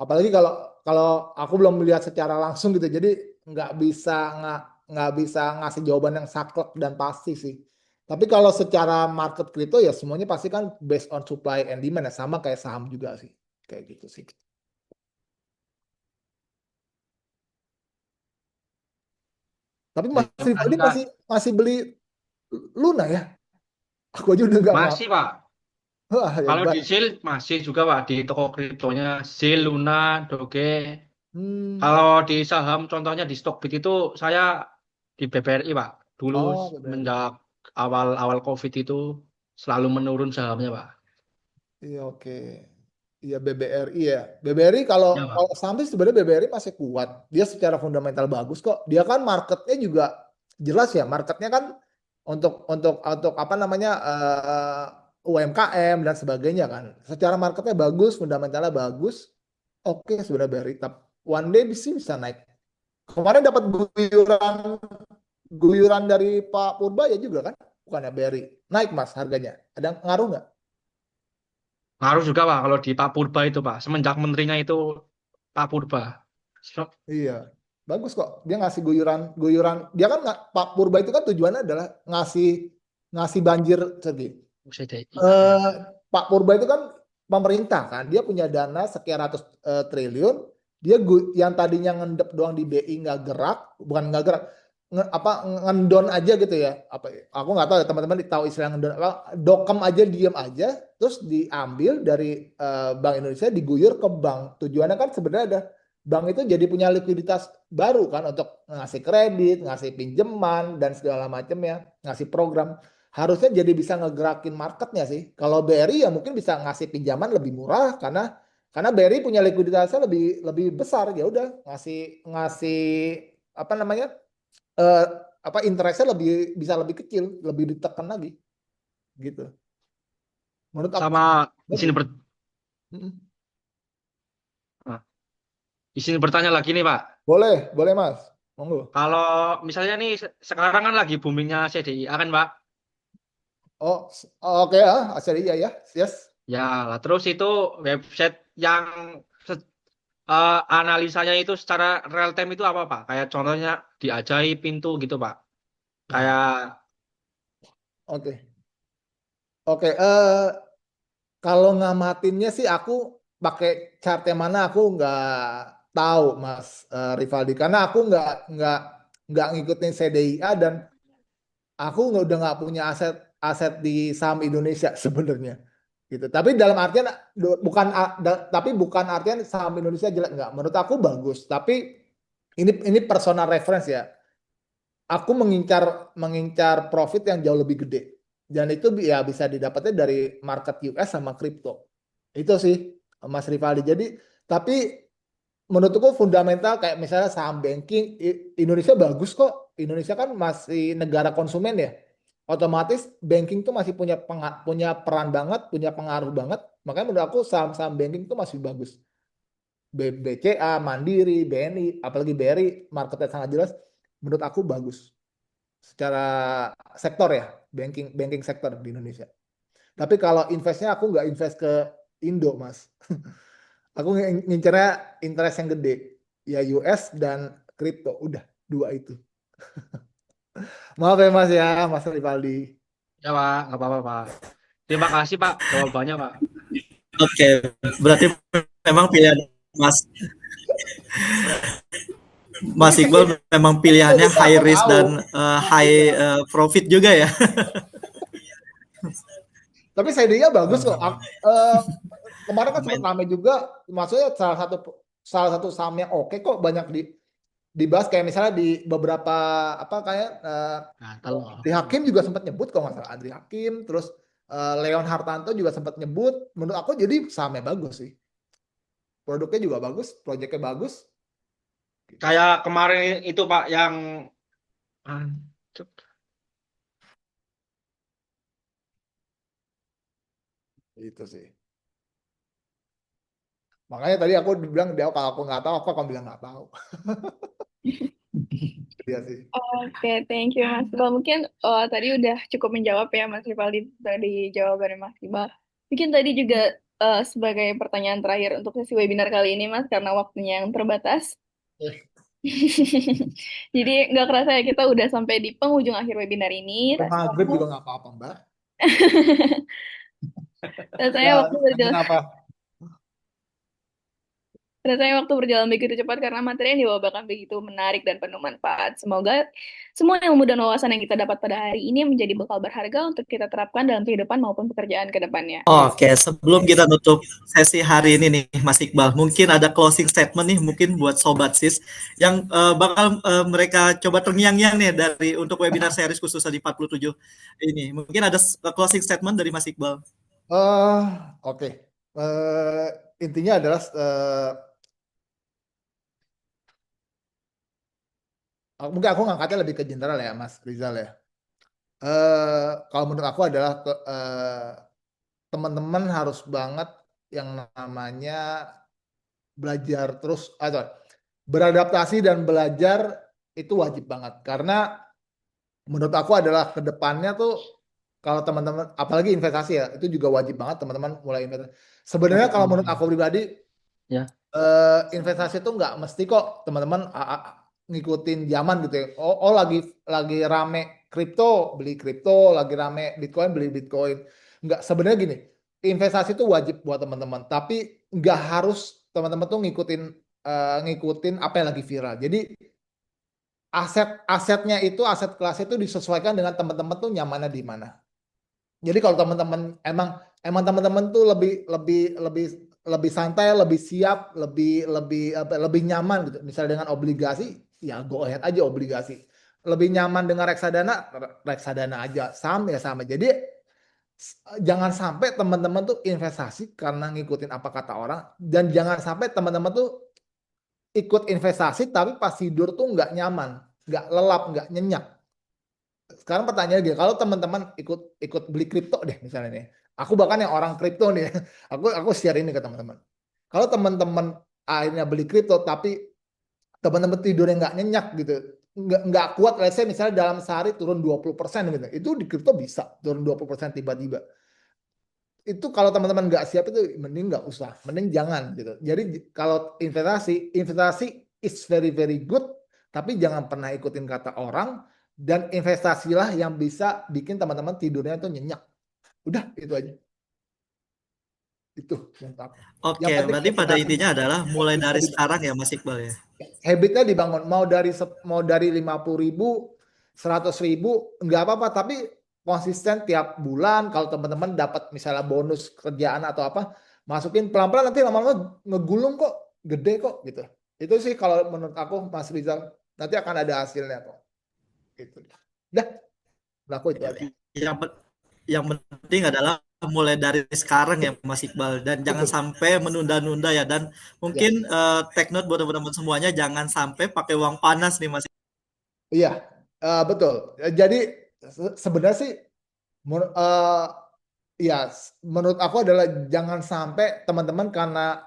Apalagi kalau kalau aku belum melihat secara langsung gitu. Jadi nggak bisa nggak bisa ngasih jawaban yang saklek dan pasti sih. Tapi kalau secara market kripto ya semuanya pasti kan based on supply and demand ya sama kayak saham juga sih. Kayak gitu sih. Tapi Mas Terima kasih Rivaldi Kak. masih beli Luna ya? Aku aja udah nggak Masih Pak. Wah, Kalau hebat. di Zil masih juga Pak di toko kriptonya Zil, Luna, Doge. Hmm. Kalau di saham contohnya di Stockbit itu saya di BBRI Pak. Dulu Oh, BBRI. semenjak awal-awal COVID itu selalu menurun sahamnya Pak. Iya, oke. Iya, BBRI ya. BBRI kalau Ya Pak. kalau saham sih sebenarnya BBRI masih kuat. Dia secara fundamental bagus kok. Dia kan marketnya juga jelas ya. Marketnya kan untuk apa namanya UMKM dan sebagainya kan. Secara marketnya bagus, fundamentalnya bagus. Oke, sebenarnya BBRI. Tapi one day bisa naik. Kemarin dapat guyuran dari Pak Purba ya juga kan? Bukannya BRI. Naik Mas harganya. Ada ngaruh nggak? Ngaruh juga Pak kalau di Pak Purba itu Pak. Semenjak menterinya itu Pak Purba. So- Iya, bagus kok. Dia ngasih guyuran. Dia kan Pak Purba itu kan tujuannya adalah ngasih ngasih banjir, Sergi. CDI. Eh, Pak Purba itu kan pemerintah kan, dia punya dana sekian ratus triliun. Dia yang tadinya ngendep doang di BI nggak gerak, bukan nggak gerak, ngendon aja gitu ya. Apa? Aku nggak tahu ya teman-teman tahu istilah ngendon apa? Dokem aja, diem aja, terus diambil dari Bank Indonesia diguyur ke bank. Tujuannya kan sebenarnya ada bank itu jadi punya likuiditas baru kan untuk ngasih kredit, ngasih pinjaman dan segala macamnya, ngasih program harusnya jadi bisa ngegerakin marketnya sih. Kalau BRI ya mungkin bisa ngasih pinjaman lebih murah karena BRI punya likuiditasnya lebih lebih besar ya udah ngasih ngasih apa namanya eh, apa interestnya lebih bisa lebih kecil, lebih ditekan lagi gitu. Menurut aku Sama di sini bagus. Mm-mm. nah, di sini bertanya lagi nih Pak. Boleh, boleh Mas. Monggo. Kalau misalnya nih sekarang kan lagi boomingnya CDIA kan Pak. Oh, oke ya, asli iya ya. Yes. Ya, lah terus itu website yang se- analisanya itu secara real time itu apa Pak? Kayak contohnya di Ajaib Pintu gitu Pak. Nah, Kayak oke. Oke, kalau ngamatinnya sih aku pakai chart yang mana aku nggak tahu Mas Rivaldi karena aku nggak ngikutin CDIA dan aku udah nggak punya aset aset di saham Indonesia sebenarnya gitu. Tapi dalam artian tapi bukan artian saham Indonesia jelek nggak. Menurut aku bagus. Tapi ini personal reference ya. Aku mengincar mengincar profit yang jauh lebih gede. Dan itu ya bisa didapatnya dari market US sama kripto. Itu sih Mas Rivaldi. Jadi tapi menurutku fundamental kayak misalnya saham banking Indonesia bagus kok. Indonesia kan masih negara konsumen ya. Otomatis banking tuh masih punya peran banget, punya pengaruh banget. Makanya menurut aku saham-saham banking tuh masih bagus. BCA, Mandiri, BNI, apalagi BRI marketnya sangat jelas. Menurut aku bagus secara sektor ya, banking banking sektor di Indonesia. Tapi kalau investnya aku nggak invest ke Indo, Mas. Aku ngincernya interest yang gede, ya US dan kripto, udah dua itu. Maaf ya Mas ya, Mas Rivaldi. ya Pak, nggak apa-apa Pak. Terima kasih Pak jawabannya Pak. Oke, berarti memang pilihan Mas Tapi Mas Iqbal memang pilihannya juga high aku risk tahu. dan high Iya. profit juga ya. Tapi dia bagus kok. Kemarin kan sempat Amin. ramai juga, maksudnya salah satu saham yang oke kok banyak dibahas kayak misalnya di beberapa apa kayak Nah, kalau Andri Hakim juga sempat nyebut kalau nggak salah Andri Hakim terus Leon Hartanto juga sempat nyebut menurut aku jadi sahamnya bagus sih produknya juga bagus proyeknya bagus gitu sih. kayak kemarin itu Pak yang ah, Itu sih. Makanya tadi aku bilang dia kalau aku nggak tahu, aku akan bilang nggak tahu. Dia sih. Oke, thank you Mas Iqbal. Mungkin tadi udah cukup menjawab ya Mas Iqbal dari jawaban Mas Iqbal. Mungkin tadi juga sebagai pertanyaan terakhir untuk sesi webinar kali ini Mas, karena waktunya yang terbatas. Jadi nggak kerasa ya kita udah sampai di penghujung akhir webinar ini. Maghrib juga nggak apa-apa, Mbak. Rasanya Ya, waktu lanjut berjalan apa? Rasanya waktu berjalan begitu cepat karena materi yang dibawakan begitu menarik dan penuh manfaat. Semoga semua ilmu dan wawasan yang kita dapat pada hari ini menjadi bekal berharga untuk kita terapkan dalam kehidupan maupun pekerjaan ke depannya. Oke, sebelum kita tutup sesi hari ini nih, Mas Iqbal, mungkin ada closing statement nih, mungkin buat Sobat Sis, yang bakal mereka coba terngiang-ngiang nih dari untuk webinar series khusus di 47 ini. Mungkin ada closing statement dari Mas Iqbal. Oke. Intinya adalah mungkin aku ngangkatnya lebih ke general ya, Mas Rizal ya. Kalau menurut aku adalah teman-teman harus banget yang namanya belajar terus atau beradaptasi dan belajar itu wajib banget, karena menurut aku adalah kedepannya tuh kalau teman-teman apalagi investasi ya, itu juga wajib banget teman-teman mulai investasi. Sebenarnya kalau menurut aku pribadi Ya. investasi itu nggak mesti kok teman-teman ngikutin zaman gitu ya. Oh lagi rame kripto, beli kripto, lagi rame Bitcoin, beli Bitcoin. Nggak, sebenarnya gini, investasi itu wajib buat teman-teman, tapi nggak harus teman-teman tuh ngikutin apa yang lagi viral. Jadi asetnya itu, aset kelasnya itu disesuaikan dengan teman-teman tuh nyamannya di mana. Jadi kalau teman-teman emang teman-teman tuh lebih santai, lebih siap, lebih nyaman gitu. Misalnya dengan obligasi, ya go ahead aja obligasi. Lebih nyaman dengan reksadana aja, saham ya sama. Jadi jangan sampai teman-teman tuh investasi karena ngikutin apa kata orang, dan jangan sampai teman-teman tuh ikut investasi tapi pas tidur tuh nggak nyaman, nggak lelap, nggak nyenyak. Sekarang pertanyaan gini, kalau teman-teman ikut beli kripto deh misalnya nih, aku bahkan yang orang kripto nih, aku share ini ke teman-teman. Kalau teman-teman akhirnya beli kripto tapi teman-teman tidurnya nggak nyenyak gitu, nggak kuat, let's say misalnya dalam sehari turun 20% gitu, itu di kripto bisa turun 20% tiba-tiba. Itu kalau teman-teman nggak siap itu mending nggak usah, mending jangan gitu. Jadi kalau investasi is very very good, tapi jangan pernah ikutin kata orang, dan investasilah yang bisa bikin teman-teman tidurnya itu nyenyak. Udah itu aja. Itu menurut aku. Oke, berarti pada intinya adalah mulai dari sekarang ya Mas Iqbal ya. Habitnya dibangun, mau dari 50.000, 100.000 nggak apa-apa, tapi konsisten tiap bulan. Kalau teman-teman dapat misalnya bonus kerjaan atau apa, masukin pelan-pelan, nanti lama-lama ngegulung kok, gede kok gitu. Itu sih kalau menurut aku Mas Rizal, nanti akan ada hasilnya kok. Gitu. Dah, aku itu aja. Yang penting adalah mulai dari sekarang ya Mas Iqbal, dan jangan sampai menunda-nunda ya, dan mungkin take note buat teman-teman semuanya, jangan sampai pakai uang panas nih Mas. Iya, betul. Jadi sebenarnya sih ya menurut aku adalah jangan sampai teman-teman karena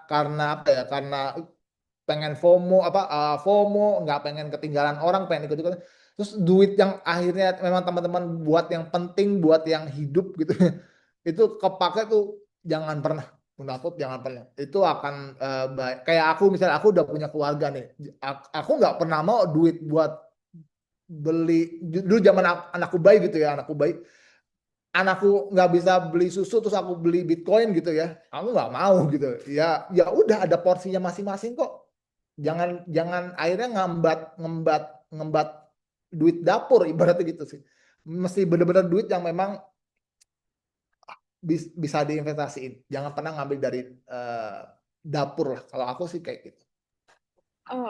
apa ya, karena pengen FOMO, nggak pengen ketinggalan orang, pengen ikut-ikutan, terus duit yang akhirnya memang teman-teman buat yang penting, buat yang hidup gitu, itu kepake tuh jangan pernah. Menurut aku jangan pernah. Itu akan baik. Kayak aku misalnya, aku udah punya keluarga nih, aku nggak pernah mau duit buat beli, dulu zaman anakku bayi gitu ya, anakku nggak bisa beli susu terus aku beli Bitcoin gitu ya, aku nggak mau gitu ya. Ya udah, ada porsinya masing-masing kok. Jangan akhirnya ngembat duit dapur, ibaratnya gitu sih. Mesti benar-benar duit yang memang bisa diinvestasiin. Jangan pernah ngambil dari dapur lah. Kalau aku sih kayak gitu.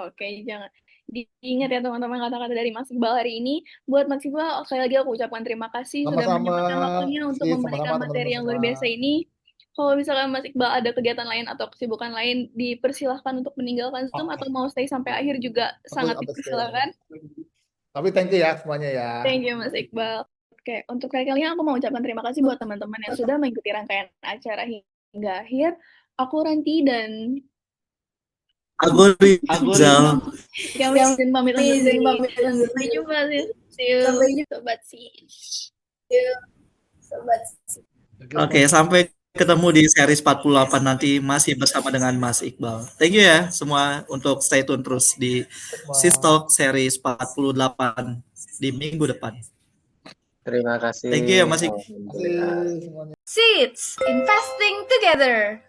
Oke, jangan diingat ya teman-teman kata-kata dari Mas Iqbal hari ini. Buat Mas Iqbal, sekali lagi aku ucapkan terima kasih sudah Sama-sama menyempatkan waktunya untuk sih, memberikan sama-sama materi teman-teman yang semua. luar biasa ini. Kalau misalkan Mas Iqbal ada kegiatan lain atau kesibukan lain, dipersilahkan untuk meninggalkan Zoom, atau mau stay sampai akhir juga sangat Aku stay. dipersilahkan. Tapi thank you ya semuanya ya. Thank you Mas Iqbal. kayak untuk kali-kalinya aku mau ucapkan terima kasih buat teman-teman yang sudah mengikuti rangkaian acara hingga akhir. Aku Ranti dan Aku Rizal. kami izin pamit undur diri. Sampai jumpa sih. See you, sobat sih. Oke, sampai ketemu di series 48 nanti masih bersama dengan Mas Iqbal. Thank you ya semua untuk stay tune terus di Sistok series 48 di minggu depan. Terima kasih. Thank you ya Mas Iqbal. Alhamdulillah. semuanya. Seeds, investing together.